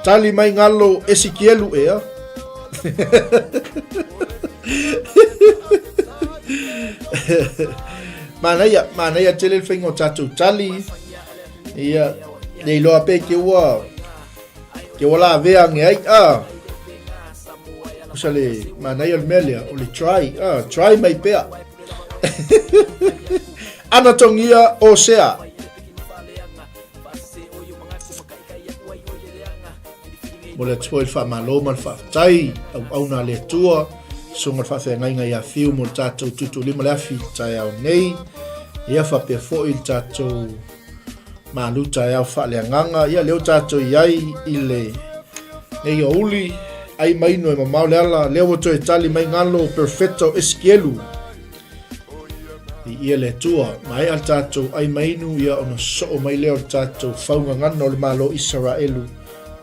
A: Tali mai ngalo Ezekielu ea. Manaya tele whingo tātou tali. Ia, nei loa pe ke ua la vea nge ai. Usa le manaya le melea, o le try mai pea. Ana tongia o sea. Mo le tue fa maloma fa tai au na le tua songa fa fe ngai ya fiu mo tato tutu lima le afi tai au nei ia fa pe fo il tato maluta ya fa le nganga ia le tato yai ile nei uli ai mai no ma mau le ala le wo to tali mai ngalo perfetto esquelu ia le tua mai al tato ai mai nu ia ono so mai le tato fa ngano le malo Israelu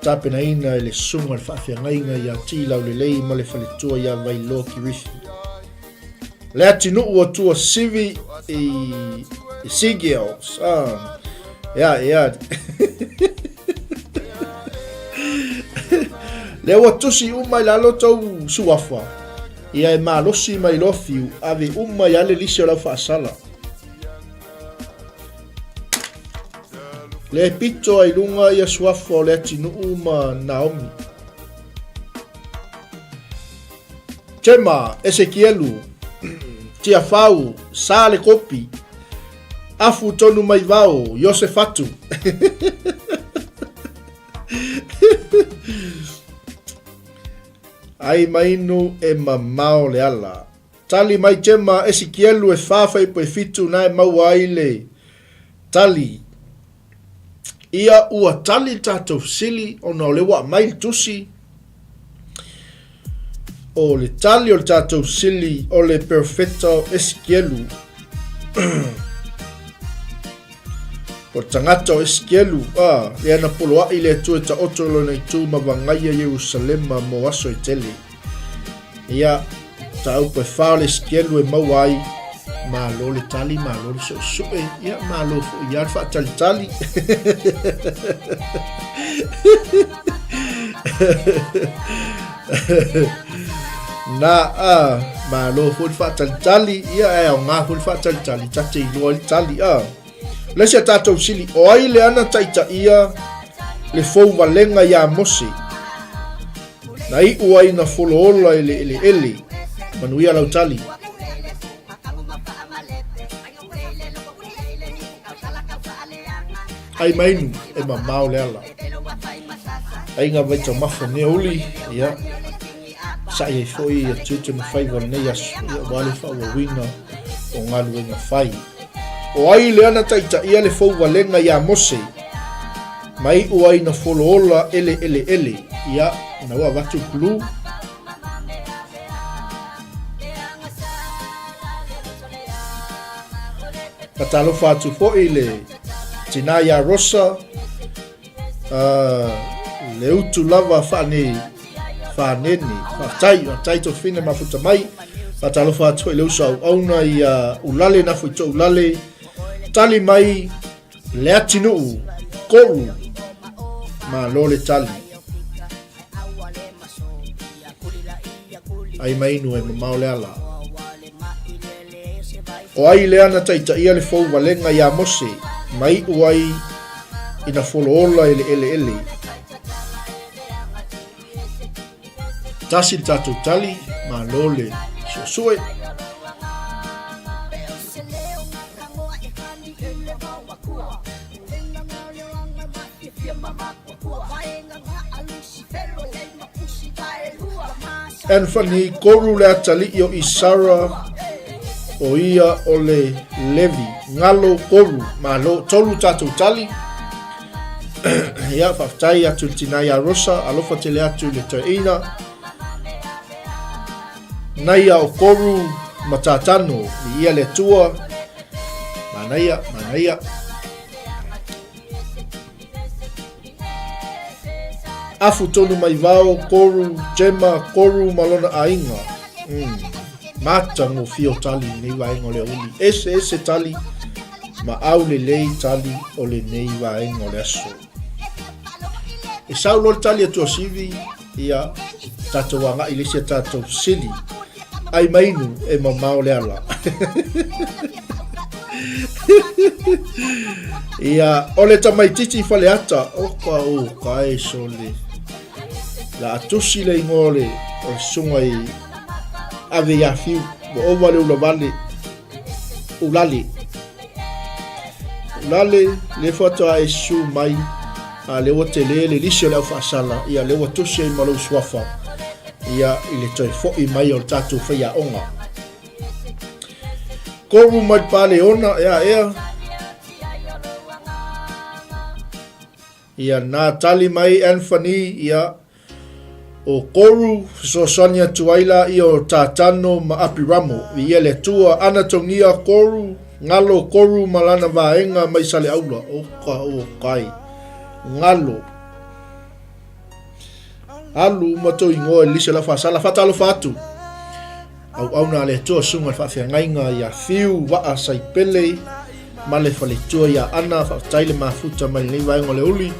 A: tapena ina le sunga le whawhiangainga ia tila o le lei ma le whaletua ia vai lo ki rifi. Le atinu ua tua sivi i Sigels. Ia. Le ua tusi umai lalo tau suafa. Ia e malosi mai lofiu ave umai ale lisi o lau whaasala. Le pito ai lunga ia suafo le atinu uma Naomi. Tema Ezekielu tia fau sa le kopi afu tonu mai vao Yosefatu. Ai mainu e mamao le ala. Tali mai tema Ezekielu e fafai po e fitu na e mau ai le tali. Ia ua tali tatou sili o na le wa mai tusi o le tali o le tatou sili o le perfetto Ezekielu o tangata o Ezekielu le ana poloa i le tue ta otolo nei tu mavangaia Jerusalema mo aso i tele ia ta au pe whao le Ezekielu e mauai malo le tali malo le so ia malo ia fa tali na malo fo fa tali ia e nga fo fa tali tate lo tali le se tatou sili o ai le ana taita ia le fo valenga ia mosi na i uai na foloola ele manuia lau tali ai mainu e mamao le ala ai nga vai tau mafa ne uli ia sa e foi e tutu na fai wana nei asu ia wale fa wa wina o ngalu e nga fai o ai le ana taita ia le fau walenga ia mose mai uai na foloola ele ia na ua watu kulu patalo fatu fo ile Tinaya Rosa le utu lava whaneni tai to fina mafuta mai patalo fatu le usa auna i ulale na fuito ulale tali mai le atinu koru ma lole tali ai mai nu e mamao le ala o ai le ana taita ia le fou valenga ia mose mai uai ina foloola ele tasi tatou tali ma lole sosue en fani koru le atali o Isara o ia o le Levi ngalo koru malo tolu tatou tali ia whaftai atu Tinaya Rosa alofa tele atu le taina naia o koru matatano i ia le tua manaia afu tonu mai vao koru jema koru malona ainga mata ngo fio tali nei vaenga le uli ese tali ma au le lei tali o le nei vaenga le aso e sau lor tali atu sivi ia tatou wanga ilisia tatou sili ai mainu e mamao le ala ia ole tamaititi fale ata oka o kai sole la atusi le ngole o sunga i ave ya fiu o vale o vale ulale. Ulale le fotoa e su mai le o te le lisi o le au whaasala ia le o tusi i malu suafa ia i le toi fo'i mai o le tatu whaia onga. Koru mai pale ona ea ia nā tali mai Anthony ia o koru so sonia tuaila i o tātano ma apiramo i ele tua ana tongia koru ngalo koru malana vaenga mai sale aula o kai ngalo alu mato ingo elise la fasala fatalo fatu au na le tua sunga fa ngainga ya fiu wa sai pele male fale tua ya ana fa taile mafuta mai le vaenga le uli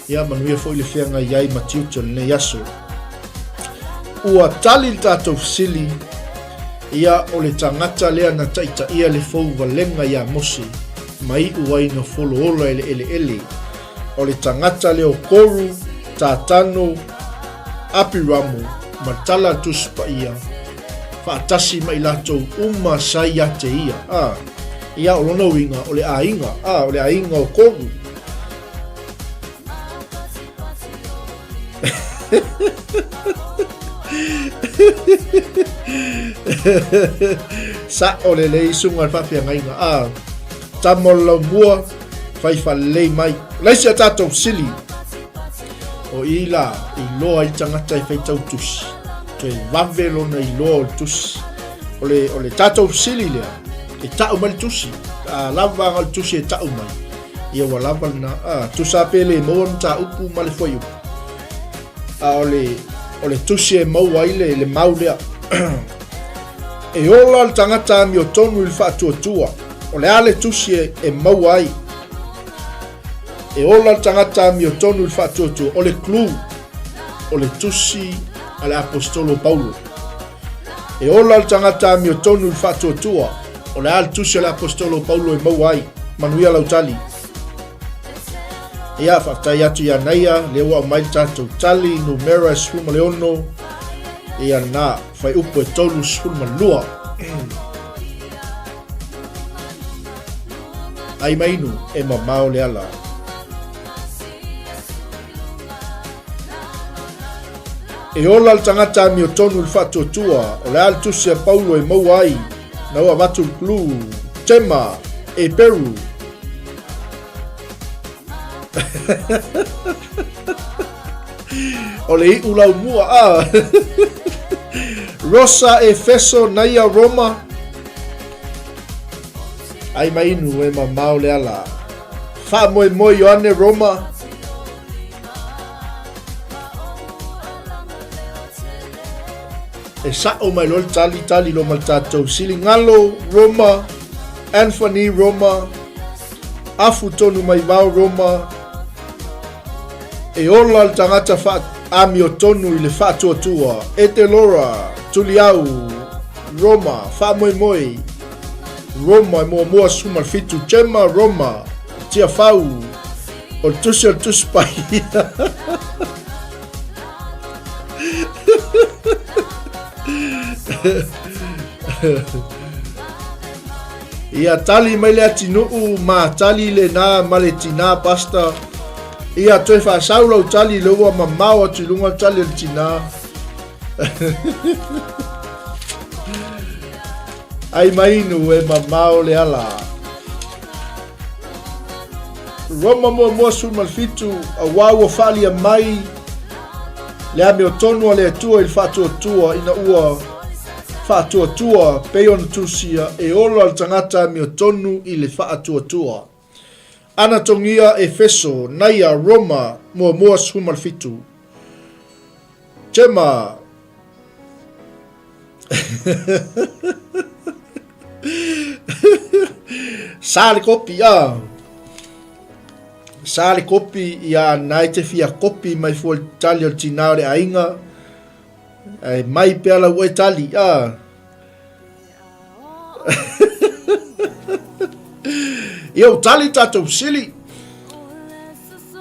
A: ya manuia foi le fianga yai matiuto ne yaso ua tali tatou sili ia o le tangata lea na taita ia le fou valenga ia mosi mai uai no folo ola ele o le tangata leo koru tātano apiramu matala tuspa ia whaatasi mai latou uma sai ate ia o lona winga o le ainga o koru sa o le lei sunga whawhia ngainga tamolo mua whaifa lei mai laisi a tātou sili o ila i loa i tangata i whaitau tusi to e wawelo na i loa o tusi o le tātou sili lea e tau mai tusi lava ngal tusi e tau mai ia wa lava na tusa pele moa mta upu male foi upu o le tusi e mau aile le mau lea e ola le tangata mi o tonu i le whaatuatua o le ale tusi e mau ai e ola le tangata mi o tonu i le whaatuatua o le klu o le tusi a le apostolo Paulo e ola le tangata mi o tonu i le whaatuatua o le ale tusi a le apostolo Paulo e mau ai manuia lautali ia whaftai atu ia naia le ua mai tātou tali numera sfuma leono ia nā whai upo e tolu sfuma lua ai mainu e mamao le ala e ola le tangata mi o tonu le whaatuatua o le ale tusi a Paulo e mau ai na ua watu klu tema e Peru o le iu lau mua Rosa e Feso naia Roma ai mainu e mamao le ala wha moe Ioane Roma e sao mai lol tali lo mal tatou sili ngalo Roma Anthony Roma afu tonu mai vau Roma e ola le tangata ami o tonu i le whaatuatua e te lora tuliau Roma wha Roma e mua suma fitu chema Roma tia fau o tusi pai ia tali mai le atinuu ma tali le na male tina pasta ia toi fa saulo tali lo wa mamao atu lunga tali le tina ai mainu e mamao le ala Roma mo suma fitu a wawo falia mai le ame o tonu le tua il fatu tua ina ua fa'atuatua pei ona tusia e ola le tangata mi o tonu i le fa'atuatua ana tongia Efeso naia Roma mua suma le fitu chema sale kopi ia nai te fia kopi mai fu tali o tinare ainga ai mai pela ue tali Io tali tatou sili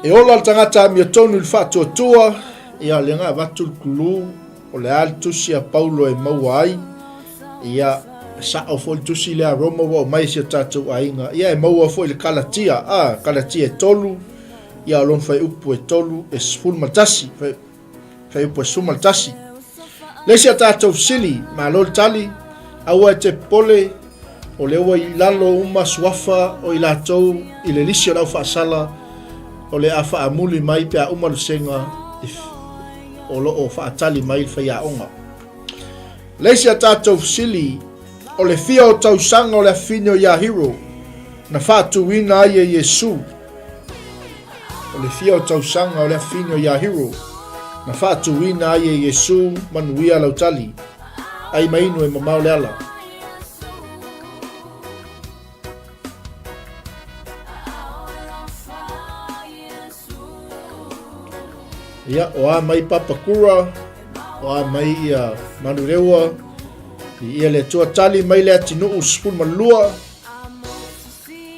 A: e ola le tangata mi o tonu le fa'atuatua ia lenga vatu kulu o le altusi a Paulo e mau ai ia sa o fo tusi le aroma wa mai se tatou ainga ia e maua fo le kalatia kalatia tolu ia lon fai upu e tolu e sful matasi fai upu e sumaltasi le se tatou sili ma lol tali aua te pole o le ua i lalo uma suafa o i latou i le lisi o lau faasala o le a faamuli mai pe a uma lusenga o loo faatali mai le faiaʻoga leisi a tatou sili o le fia o tausaga o le afini o iahiro na faatuuina ai e iesu o le fia o tausaga o le afini o iahiro na faatuuina ai e iesu manuia lautali ai mainu e mamao le ala ia o a mai papakura o a mai ia manureua ia le tuatali mai le atinuu sefulu malua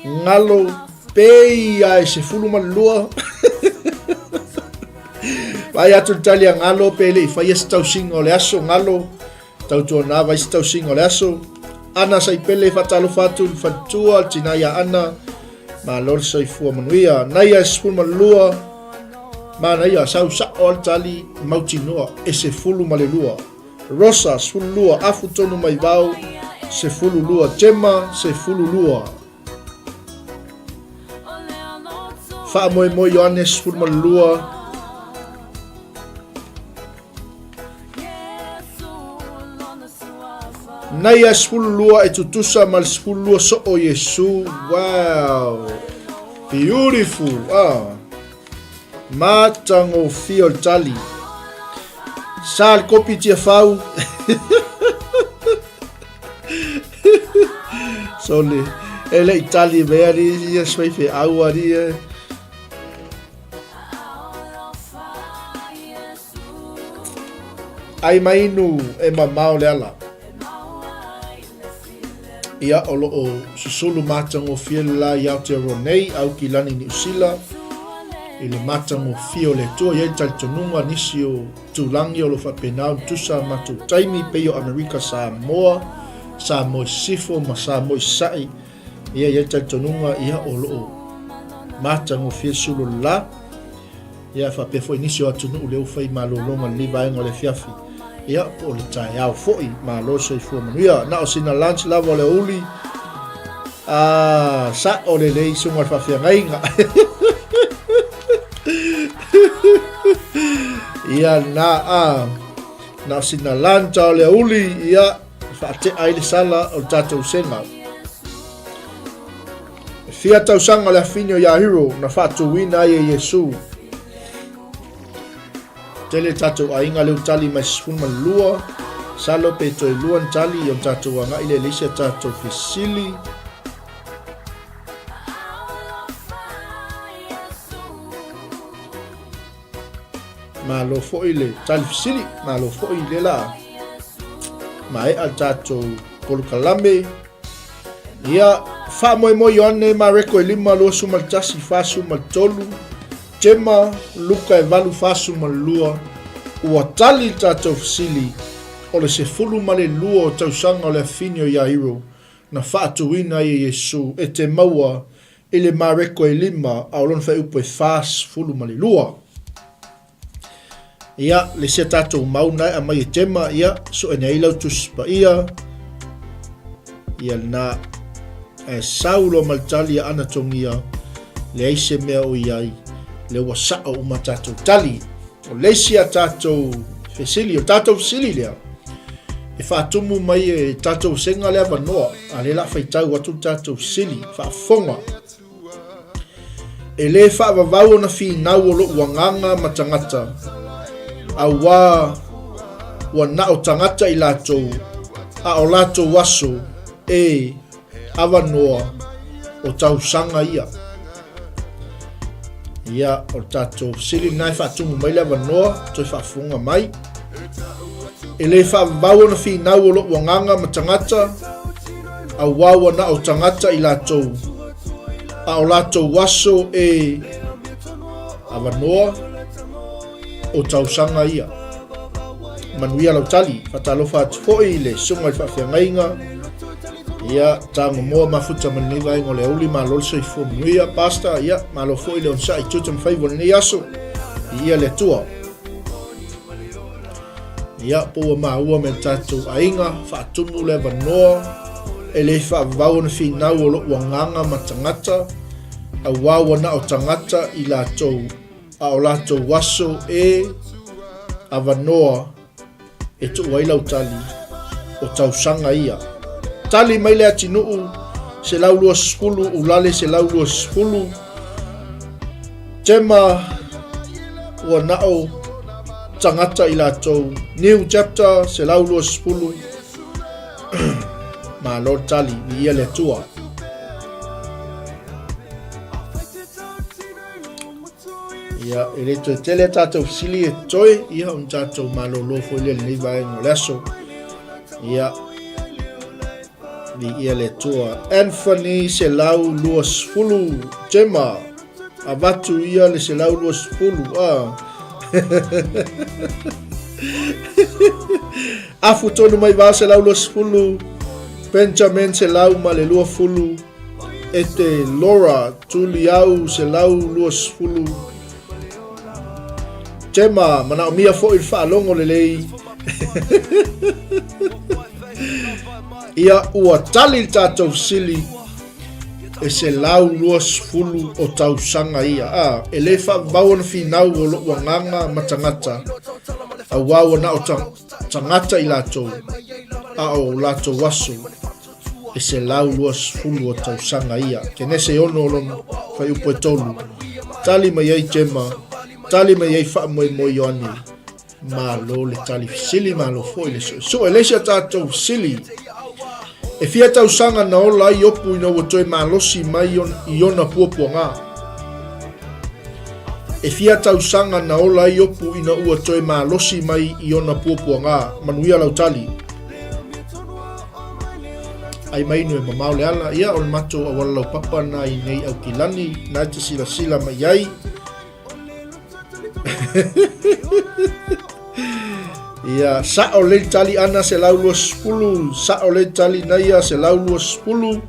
A: ngalo pei a e sefulu malua vai atu tali a ngalo pe le fai ese tausinga o le aso ngalo tautuana vai ese tausinga o le aso ana sai pele fatalo fatu fatua tinaya ana ma lor sai fua manuia nai a sefulu malua mana ia sau sa ol tali mautinoa e se fulu malelua rosa sefulu lua afu tonu mai vau se fulu lua tema se fulu lua fa moi moi Ioane sefulu malelua nai a sefulu lua e tutusa ma le sefulu lua so o Iesu wow beautiful matango fio tali sal kopi tia fau sole ele itali veri ia swaife au ari ai mainu e mamao le ala ia olo o susulu matango fio la ia te ronei au kilani ni usila i le matango fio le tua iai talitonunga nisi o tulangi o lo whapenau tusa matu taimi peo Amerika Samoa sifo ma Samoa sai ia iai talitonunga ia o lo matango fio sulu la ia whapefo inisi o atunu leo fai malolonga liva ingo le fiafi ia o le tai au foi ma lo sei fua manuia na o sina lunch lava o le uli sa o le lei sunga whawhiangainga ia na sina lanta o le uli ia whaate aile sala o tatou senga fia tausanga le afini o iahiro na whaatuwina ai e Iesu tele tatou ainga leo tali mai sefulu malua salo pe toi luan tali o tatou anga ile leisia tatou fisili malo foi le tali fisili malo foi le la mai al tatou kolukalame ia fa moi Ioane ma reko lima lo sumaltasi fa sumaltolu tema luka e valu fa sumalua ua tali tatou fisili o le sefulu malelua o tausanga o le afini o iahiro na faatuina i Iesu e te maua i le mareko e lima au lon fai upo e fa sefulu malelua ia le se tatou mau nai a mai e tema ia so e nei lau tuspa ia na e saulo maltali ana tongia le aise mea o iai le wasao uma tatou tali o leisi a tatou fesili o tatou fisili lea e whaatumu mai e tatou senga lea vanoa a le la whaitau atu tatou fisili whaafonga e le whaavavau na whinau o lo uanganga matangata a wa na o tangata i latou a o latou waso e avanoa o tausanga ia o tatou fisili nai whaatumu mai le avanoa toi whaafunga mai e le whaavavau na whinau o lo uanganga matangata a wa na o tangata i latou a o latou waso e avanoa o tausanga manuia lautali fatalofa atu foi le sunga i whawhiangainga ia tango moa mafuta manei vai ngole uli malo se fo muia pasta ia malo fo ile on sai tutum favor ni aso ia le tua ia po ma ua me tatu ainga fa tumu le vanoa ele fa vau na fina o lo wanganga matangata a wawa na o tangata i la tou a o la tou waso a vanoa e tu waila utali o tau sanga ia tali mai le atinuu se lau lua skulu ulale se lau lua skulu tema ua nao tangata i la tou new chapter se lau lua skulu ma lo tali ia le tua ia ele to tele tatou sili e toi ia un tatou malolo fo le nei vai ngoleso ia ia le tua Anthony se lau luas fulu tema avatu ia le se lau luas fulu afu tonu mai va se lau luas fulu Benjamin se lau ma le lua fulu ete Laura tuliau se lau luas fulu tema mana mia fo il fa longo le lei ia ua tali tatou sili e se lau luas fulu o tau sanga ia e le fa vau na finau o lo wanganga matangata a wau na o tangata i latou o latou waso e se lau luas fulu o tau sanga ia ke nese ono lon fai upo tolu tali mai ai tema tali mai ai fa moi yoani ma lo le tali sili ma lo foi le so ele se tatou sili e fia tau sanga na ola i opu ina ua toi malosi mai i ona puapuanga. E fia tau sanga na ola i opu ina ua toi malosi mai i ona puapuanga. Manuia lau tali. Ai mainu e mamao le ala. Ia o le mato a wala lau papa na i nei au kilani. Na te sila sila mai ai. Ia sa o le tali ana se lau lua sepulu, sa o le tali naia se lau lua sepulu.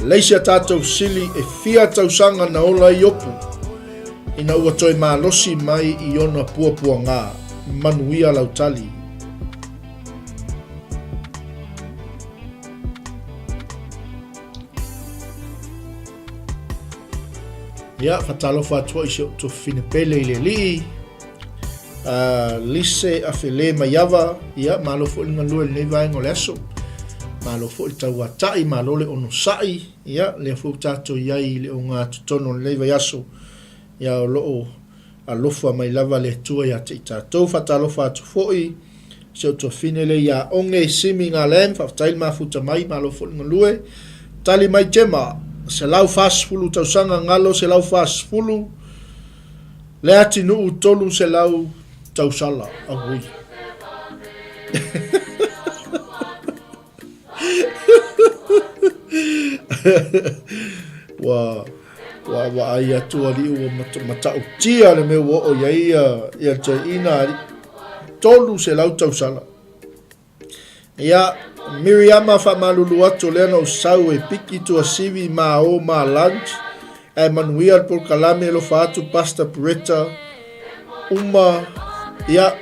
A: Leisia tatou sili e fia tau sanga na ola i opu. Ina ua toi malosi mai i ona puapua ngā. Manuia lau tali. Ia fatalo fatua i se to finepele i le lii. Lise a fele maiava ia malo fo inga lue nei vai ngole aso malo fo i tau atai malo le ono sai ia le fo tato iai le o ngā tutono nei vai aso ia o loo alofa mai lava le tua ia te tatou fatalofa atu foi se o to finele ia onge simi ngā lem whaftail mafuta mai malo fo inga lue tali mai tema se lau fast fulu tau sanga ngalo se lau fast fulu le ati nuu tolu se lau tau sala a hui. Wa ai atua li ua matau tia le me wa o ia te ina tolu se lau tau sala. Ia Miriama fa malulu atu lena o sau e piki tua sivi ma o ma lunch e manuia por kalame lo fa atu pasta pureta uma ia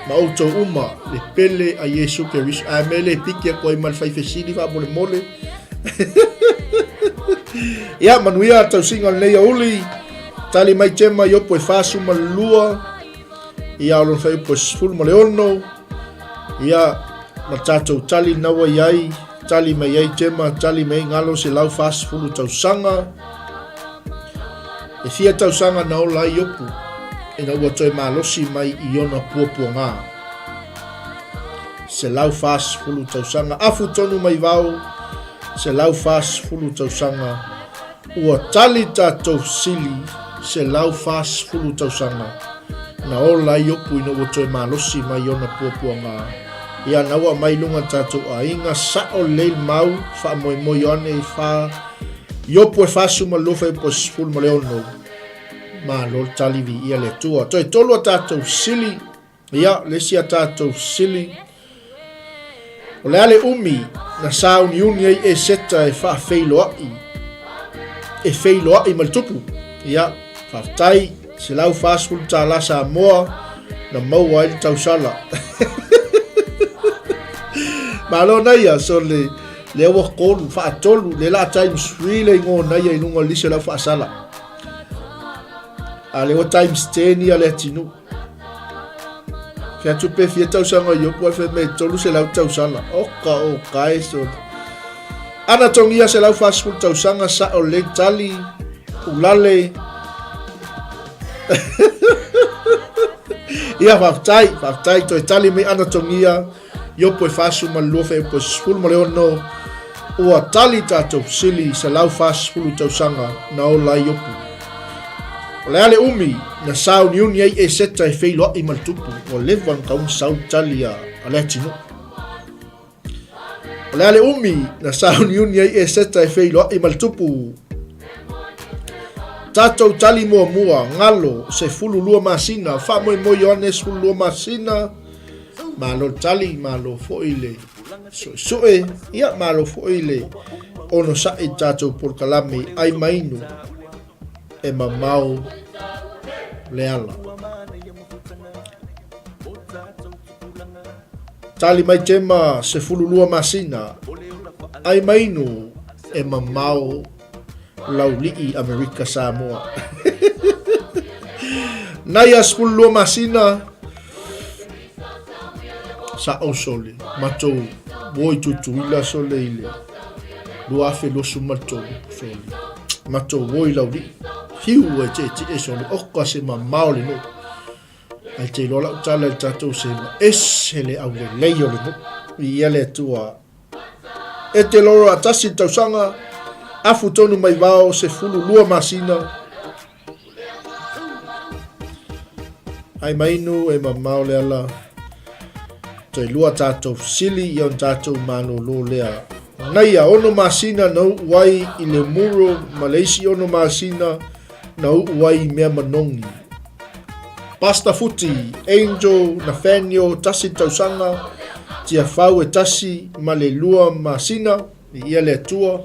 A: mauto uma le pele a Yesu Keriso a mele piki a koi mal faifesini fa mole mole ia manuia tau singa leia uli tali mai tema yo po fasu malua ia olon fai po full mole ono ia matato tali nawa yai tali mai yai tema tali mai ngalo se lau fast full tau sanga e fia tau sanga na ola yopu ina ua toi malosi mai i ona puapua ngā. Se lau fast fulu tausanga. Afu tonu mai vau. Se lau fast fulu tausanga. Ua tali tatou sili. Se lau fast fulu tausanga. Na ola i opu ina ua toi malosi mai i ona puapua ngā. Ia naua mai lunga tatou a inga sao leil mau. Fa moi moi ane i fa. Iopu e fasu ma lofa i pos fulu ma leono. Ma lol talivi ia le tua. Toi tolu a tatou sili. Ia, lesi a tatou sili. O le ale umi na sauni uni ai e seta e whaafeiloai. E feiloai ma le tupu. Ia, whaftai se lau fast food ta la Samoa na maua i tausala. Malo na ia so le awa kolu whaatolu le la times 3 le ingo na ia inunga lise lau whaasala. A le wa times 10 ia le atinu. Kia tupe fia tausanga yopu e me tolu se lau tausala. Oka o kai so. Ana tongia se lau fast food tausanga sa o le tali ulale. Ia whaftai to e tali me ana tongia yopo e fasu ma luofe e po sfulu ma leono ua tali tatou sili se lau fasfulu tausanga na o lai yopu. O le ale umi na sao ni uni ai e seta e feilo ai maltupu o levan kaun sau tali a le atinu. O le ale umi na sao ni uni ai e seta e feilo ai maltupu tatou tali mua mua ngalo se fulu lua masina fa moi moi Yohanes fulu lua masina malo tali malo foile soe ia malo foile ono sa e tatou por kalame ai mainu e mamao le ala tali mai tema se fulu lua masina ai mainu e mamao laulii Amerika Samoa. Naya spulu lua masina sa o sole matou boi tutuila sole ile lua afe losu matou sole matou boi laulii hiu e te sole oka se mamao le no ai te lola utala le tatou se esele au le leio le no i ele tua e te loro atasi tausanga afu tonu mai vao se fulu lua masina ai mainu e mamao le ala toi lua tatou sili i on tatou mano lo lea naia ono masina na uai i le muro Malaysia ono masina na uai mea manongi Pasta Futi Angel Nathaniel tasi tausanga tia fau e tasi ma le lua masina i ia le atua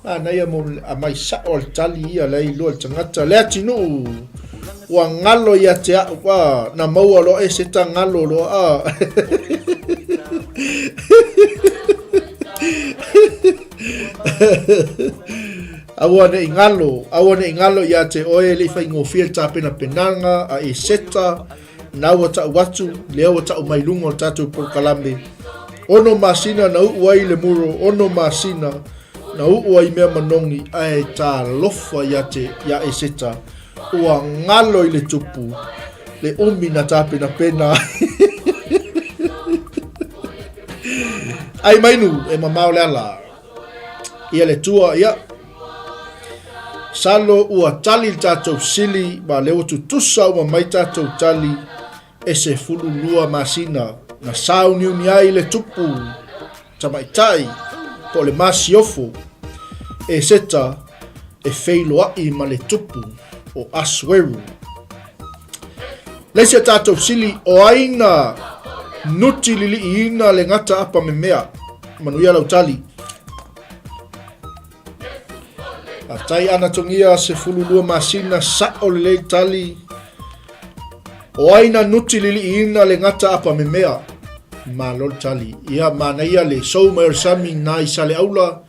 A: naia mo a mai sa o tali ia lei lua tangata le atinu wa ngalo ia te wa na maua lo e se ta ngalo lo a awane ingalo ia te oe le fai ngofia ta pena penanga a e seta na wata watu le wata mai lungo tatu por kalambe ono masina na uai le muro ono masina na uai mea manongi ai ta lofa ia te ia e seta ua ngalo i le tupu le umi na ta pena ai mainu e mamao le ala ia le tua ia salo ua tali tatou sili ma le o tutusa ua mai tatou tali e se fulu lua masina na sau niuni ai le tupu tamaitai po le masiofo e seta e feiloai ma le tupu o asweru le se tatou sili o aina nuti lili ina le ngata apa me mea manuia lau tali atai ana tongia se fulu lua masina sa o le tali o aina nuti lili ina le ngata apa me mea ma lol tali ia mana ia le somer sami nai sale aula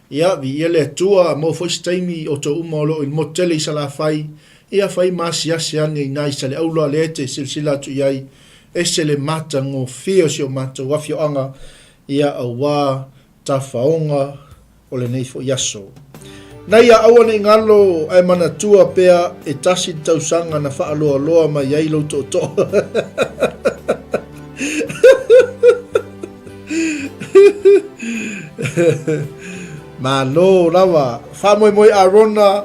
A: ia vi ele tua mo foi staimi o to umolo il motele sala fai ia fai masia siane nai sale aula le te silsila tu iai esele mata ngo fio sio mata wafio anga ia awa tafaonga o le nei fo yaso na ia awane ngalo ai mana tua pea e tasi tausanga na faa loa loa ma iai lo to to Malo lawa fa moi arona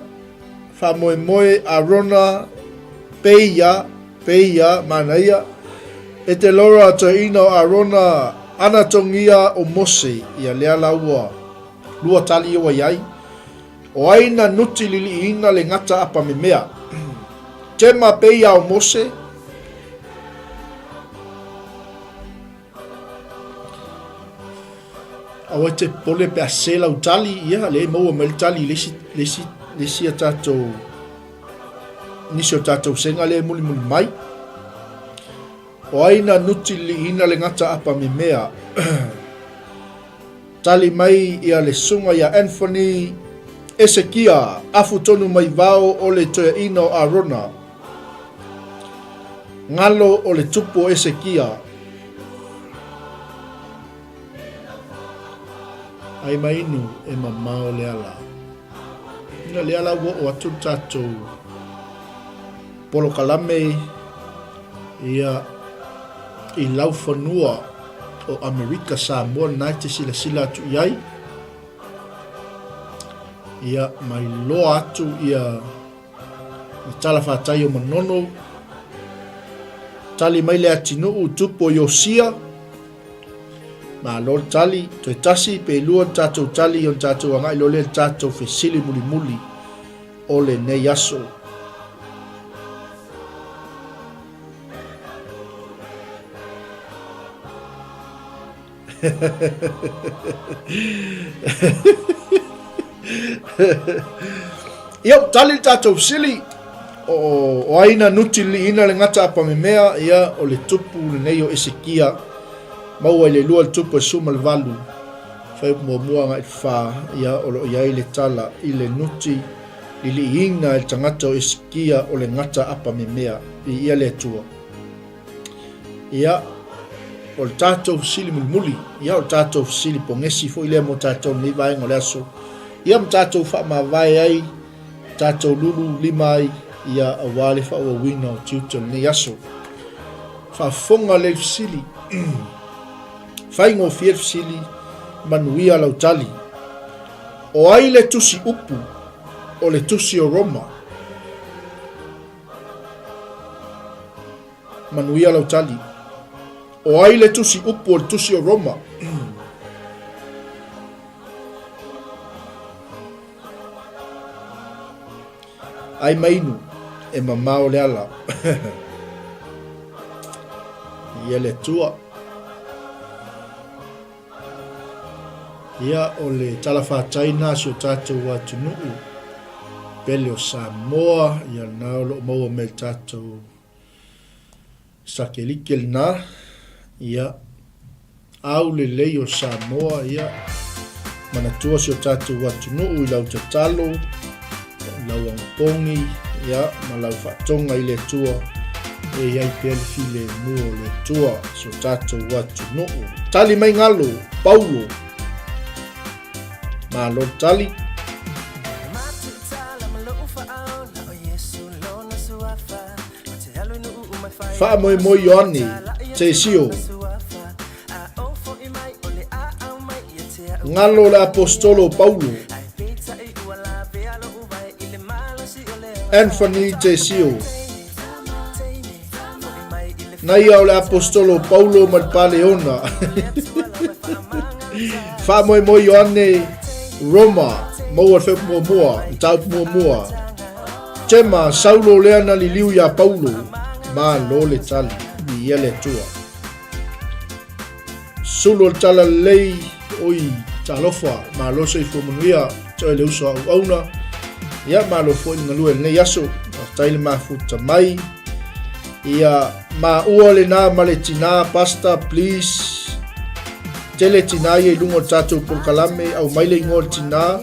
A: peia manaia e te lora to ino arona ana tongia o mose ia lea laua lua tali o iai o aina nuti lili ina le ngata apa me mea tema peia o mose Awa te pole pe asela u tali ia le maua mai tali lesi a tātou nisi o tātou senga le muli mai. O aina nuti li ina le ngata apa me mea. Tali mai ia le sunga ia Anthony Esekia afu tonu mai vao o le toia ina o Arona. Ngalo o le tupu o Esekia. Ai mainu e mamao le ala. Ina le ala o atu tātou polo kalame ia i lau whanua o Amerika Samoa nai te sila atu iai. Ia mai loa atu ia i tala whātai o manono. Tali mai le atinu u tupo Yosia. Ma lo tali to tasi pe lua tātou tali o tātou angai lo le tātou fesili muli o le nei aso. Ia tali tātou sili o aina nuti li ina le ngata apa me mea ia o le tupu le nei o Esekia. Maua le lua le tupu e suma le valu. Whai mua ngai wha ia o lo iai le tala i le nuti i li inga e tangata o Esekia o le ngata apa me mea i ia le tua. Ia o le tātou sili muli ia o tātou sili pongesi fo i le mo tātou ni vai ngole aso. Ia mo tātou wha ma vai ai tātou lulu lima ai ia a wale wha o wina o tiuto ni aso. Wha fonga le sili Whai ngō fia sili manuia lau tali. O ai le tusi upu o le tusi o Roma. Manuia lau tali. O ai le tusi upu o le tusi o Roma. Ai mainu e mamao le ala. Ia le tua. Ia o le talawhātai nasi o tātou watunuu. Pele o Samoa, ia nao lo maua me tātou 𝚟𝚒𝚍𝚎. Ia au le lei o Samoa, ia manatua si o tātou watunuu i lau tatalo, lau angpongi, ia ma lau whatonga i le tua. E iai pele file mua o le tua si o tātou watunuu. Tali mai ngalo, Paulo. Ma lo tali. Fa moi Ioane te sio. Ngalo le apostolo Paulo. Anthony te sio. Nai au le apostolo Paulo mal paleona. Fa moi Ioane Roma, maua fe mua, tau mua. Tema Saulo leana li liu ya Paulo, ma lo le tali, ni ele tua. Sulo tala lei, oi, talofa, ma lo se fomunuia, tau le uso au auna, ia ma lo fo inga lue ne yaso, taile ma futa mai, ia ma ua le na ma le tina, pasta, please, tele tina ye lungo tatu por kalame au maile ngol tina.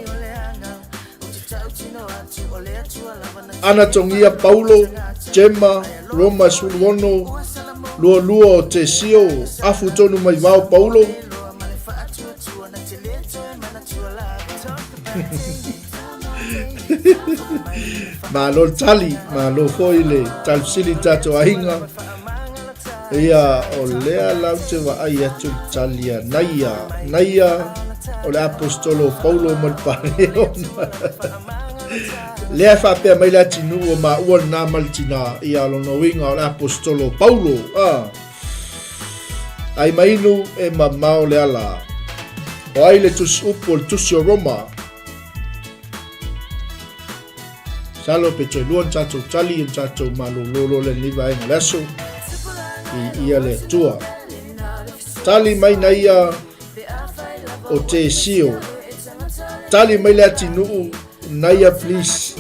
A: Ana tongia Paulo, Gemma, Roma sulwono, lua te sio, afu tonu mai vao Paulo. Ma lo tali, ma lo foile, tal sili tatu ainga. Ia o lea lau te wa ai atu talia naia o le apostolo Paulo malpareona. Lea whapea mai la tinu o ma ua na maltina ia lo no winga o le apostolo Paulo. Ai mainu e mamao le ala. O ai le tusi upo le tusi o Roma. Salo pe toi luan tatou tali en tatou malololo le niva e ngaleso. I ia le tua. Tali mai na ia o te sio. Tali mai lea tinuu, naia please.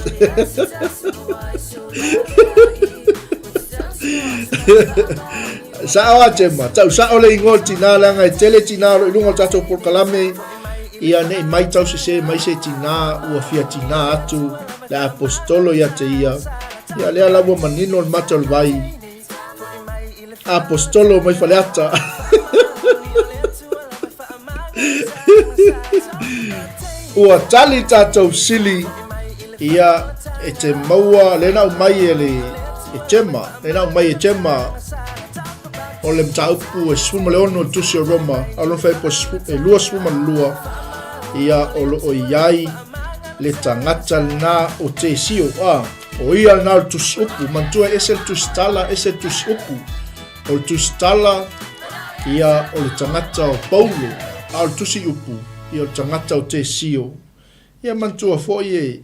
A: Sao tema, tau sao le ingo tina langa e tele tina lo ilunga tato por kalame ia ne mai tau se mai se tina ua fia tina atu la apostolo ia te ia lea lawa manino el mata el vai apostolo mai faleata ua tali tato sili ia e te maua lena umai ele e tema lena umai e tema o le mtaupu e swuma le ono tusi o Roma alo fai po e lua swuma lua ia o iai le tangata na o te sio o ia na o tusi upu mantua ese tusi tala o tusi tala ia o le tangata o Paulo al tusi upu ia o tangata o te sio ia mantua fo ie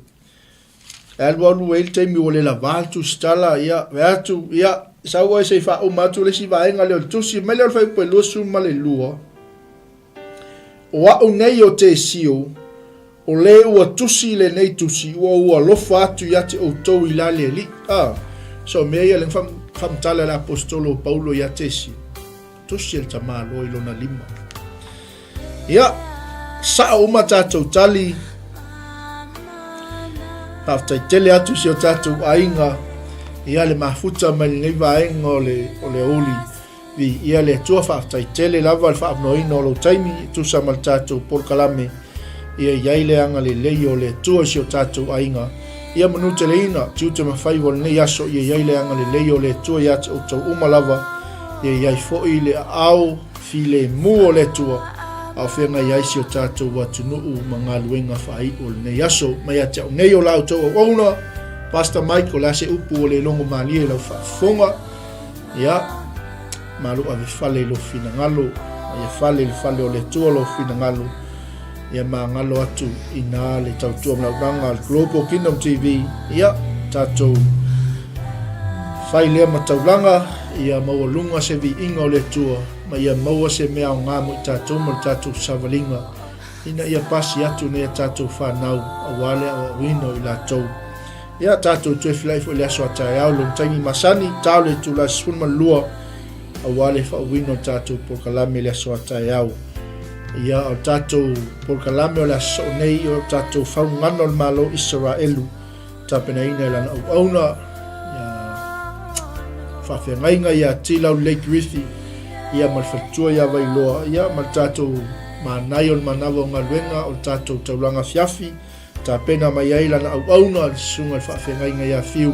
A: alwalu el te mi o le laval tusi tala ia veatu ia saua se fa o matu le si vaenga le tusi me le fai po lo su male lua o a nei o te sio o le o tusi le nei tusi o lo fa tu ya te o to ila le li so me ia le fam tala la apostolo Paulo ya te si tusi el tamalo ilo na lima ia sa o mata to tali after tele atu si o tatu ainga ia le mafuta mai nei vaenga o le oli vi ia le tua whaatai tele lava le whaapnoina o lo taimi tu sa mal tātou por kalame ia iai le anga le lei o le tua si o tātou ainga ia manu te leina tiu te mawhai wal nei aso ia iai le anga le lei o le tua ia te o tau umalava ia iai foi le au fi le mu o le tua au whenga iai si o tātou watu nuu mga luenga whai o le nei aso mai a te au nei o lau tau o auna Pastor Michael la se upu o le longo malie lau whaafonga ia malu ave fale lo fina ngalo ia fale o le tua lo fina ngalo ia ma ngalo atu ina le tau tua mlauranga al Global Kingdom TV ia tatou fai lea mataulanga ia maua lunga se vi inga o le tua ma ia maua se mea o ngamu i tatou ma tatou savalinga ina ia pasi atu nea tatou whanau awale a wino i la tou ia tatou tue filai fo le aso atai au lo mtaingi masani tau le tu la sunma lua awale fa wino tatou por kalame le aso atai au ia o tatou por kalame o le aso nei o tatou whaungano le malo Israelu tapena ina ilan au auna ia whawhengainga ia tilau Lake Rithi ia malfatua ia vailoa ia mal tatou manai o le manawa o ngaluenga o tatou taulanga fiafi ta pena mai ai lana au auna sunga fa fenga ia fiu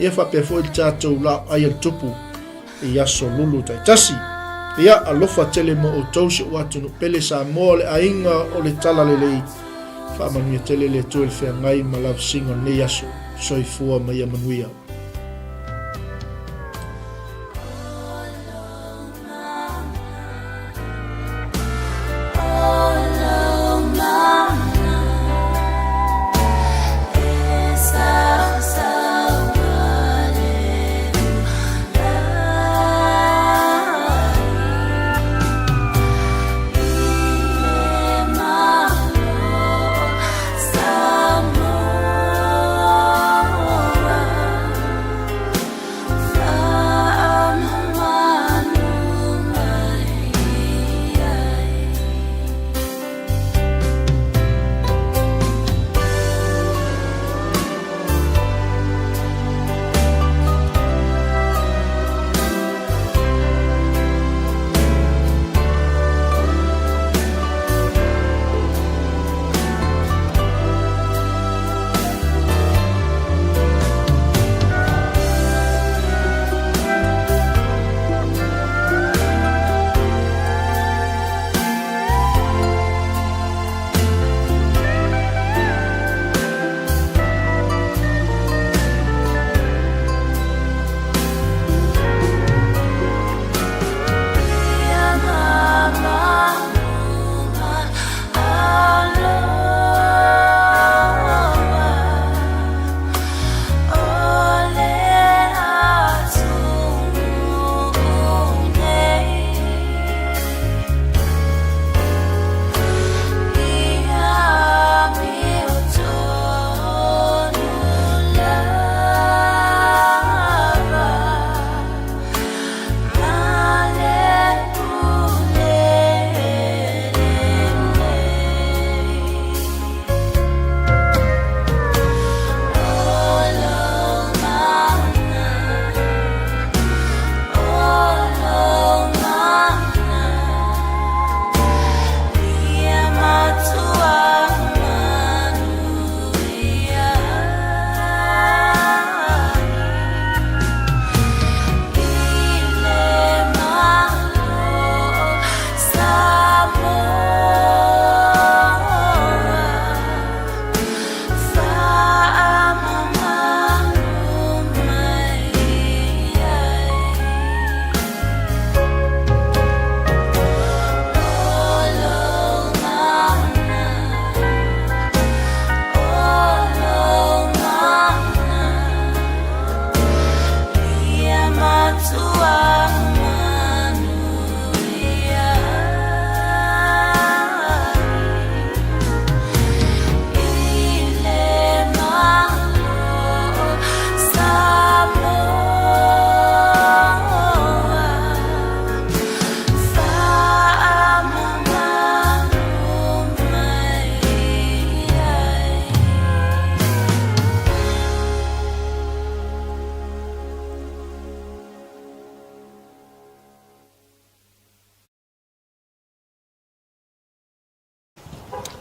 A: ia fa pe foi tatou la ai tupu ia so lulu tai tasi ia alofa tele mo o tausi o atu no pele sa mo le ainga o le tala le lei fa manu tele le tu el fenga i malav singo ne ia so soifua mai manuia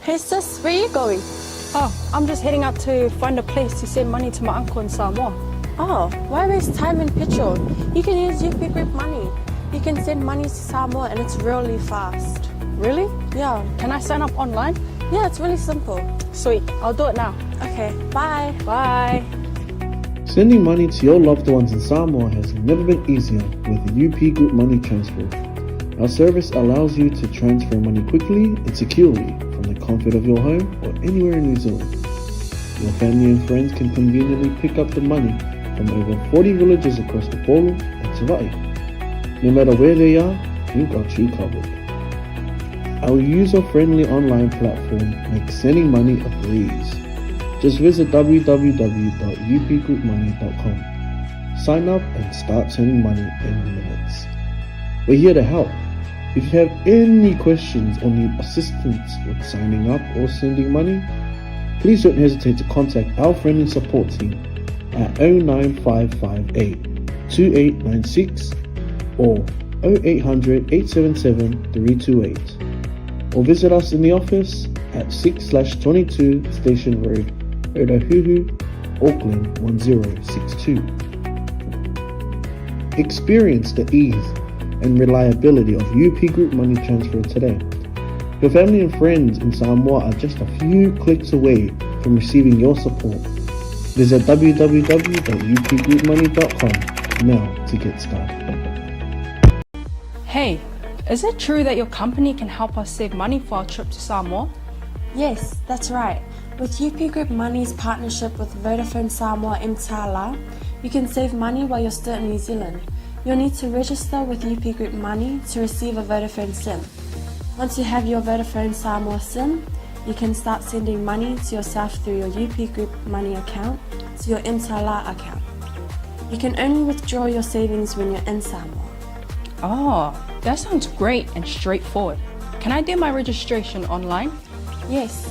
B: Hey sis, where are you going?
C: Oh, I'm just heading out to find a place to send money to my uncle in Samoa.
B: Oh, why waste time and petrol? You can use UP Group Money. You can send money to Samoa and it's really fast.
C: Really?
B: Yeah.
C: Can I sign up online?
B: Yeah, it's really simple.
C: Sweet, I'll do it now.
B: Okay, bye.
C: Bye.
D: Sending money to your loved ones in Samoa has never been easier with the UP Group Money Transfer. Our service allows you to transfer money quickly and securely from the comfort of your home or anywhere in New Zealand. Your family and friends can conveniently pick up the money from over 40 villages across the Polo and 𝚟𝚑𝚍. No matter where they are, we've got you covered. Our user-friendly online platform makes sending money a breeze. Just visit www.upgroupmoney.com. Sign up and start sending money in minutes. We're here to help. If you have any questions or need assistance with signing up or sending money, please don't hesitate to contact our friendly support team at 09558 2896 or 0800 877 328, or visit us in the office at 6/22 Station Road, Ōtahuhu, Auckland 1062. Experience the ease and reliability of UP Group Money Transfer today. Your family and friends in Samoa are just a few clicks away from receiving your support. Visit www.upgroupmoney.com now to get started.
C: Hey, is it true that your company can help us save money for our trip to Samoa?
B: Yes, that's right. With UP Group Money's partnership with Vodafone Samoa 𝚘𝚘𝚅, you can save money while you're still in New Zealand. You'll need to register with UP Group Money to receive a Vodafone SIM. Once you have your Vodafone Samoa SIM, you can start sending money to yourself through your UP Group Money account to your 𝚘𝚘𝚅 account. You can only withdraw your savings when you're in Samoa.
C: Oh, that sounds great and straightforward. Can I do my registration online?
B: Yes,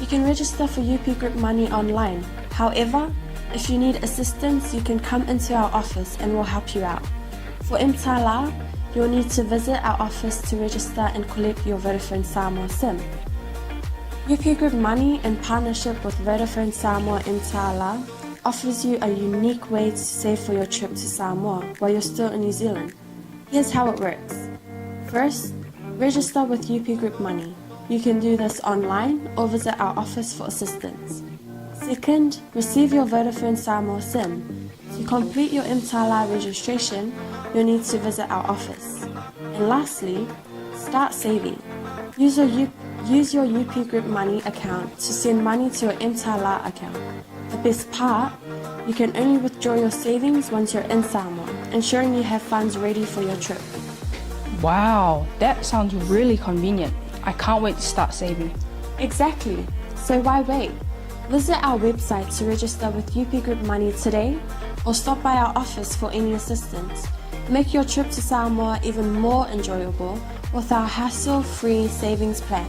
B: you can register for UP Group Money online. However, if you need assistance, you can come into our office and we'll help you out. For 𝚘𝚘𝚅, you'll need to visit our office to register and collect your Vodafone Samoa SIM. UP Group Money, in partnership with Vodafone Samoa 𝚘𝚘𝚅, offers you a unique way to save for your trip to Samoa while you're still in New Zealand. Here's how it works. First, register with UP Group Money. You can do this online or visit our office for assistance. Second, receive your Vodafone Samoa SIM. To complete your 𝚘𝚘𝚅 registration, you'll need to visit our office. And lastly, start saving. Use your UP Group Money account to send money to your 𝚘𝚘𝚅 account. The best part, you can only withdraw your savings once you're in Samoa, ensuring you have funds ready for your trip.
C: Wow, that sounds really convenient. I can't wait to start saving.
B: Exactly. So why wait? Visit our website to register with UP Group Money today, or stop by our office for any assistance. Make your trip to Samoa even more enjoyable with our hassle-free savings plan.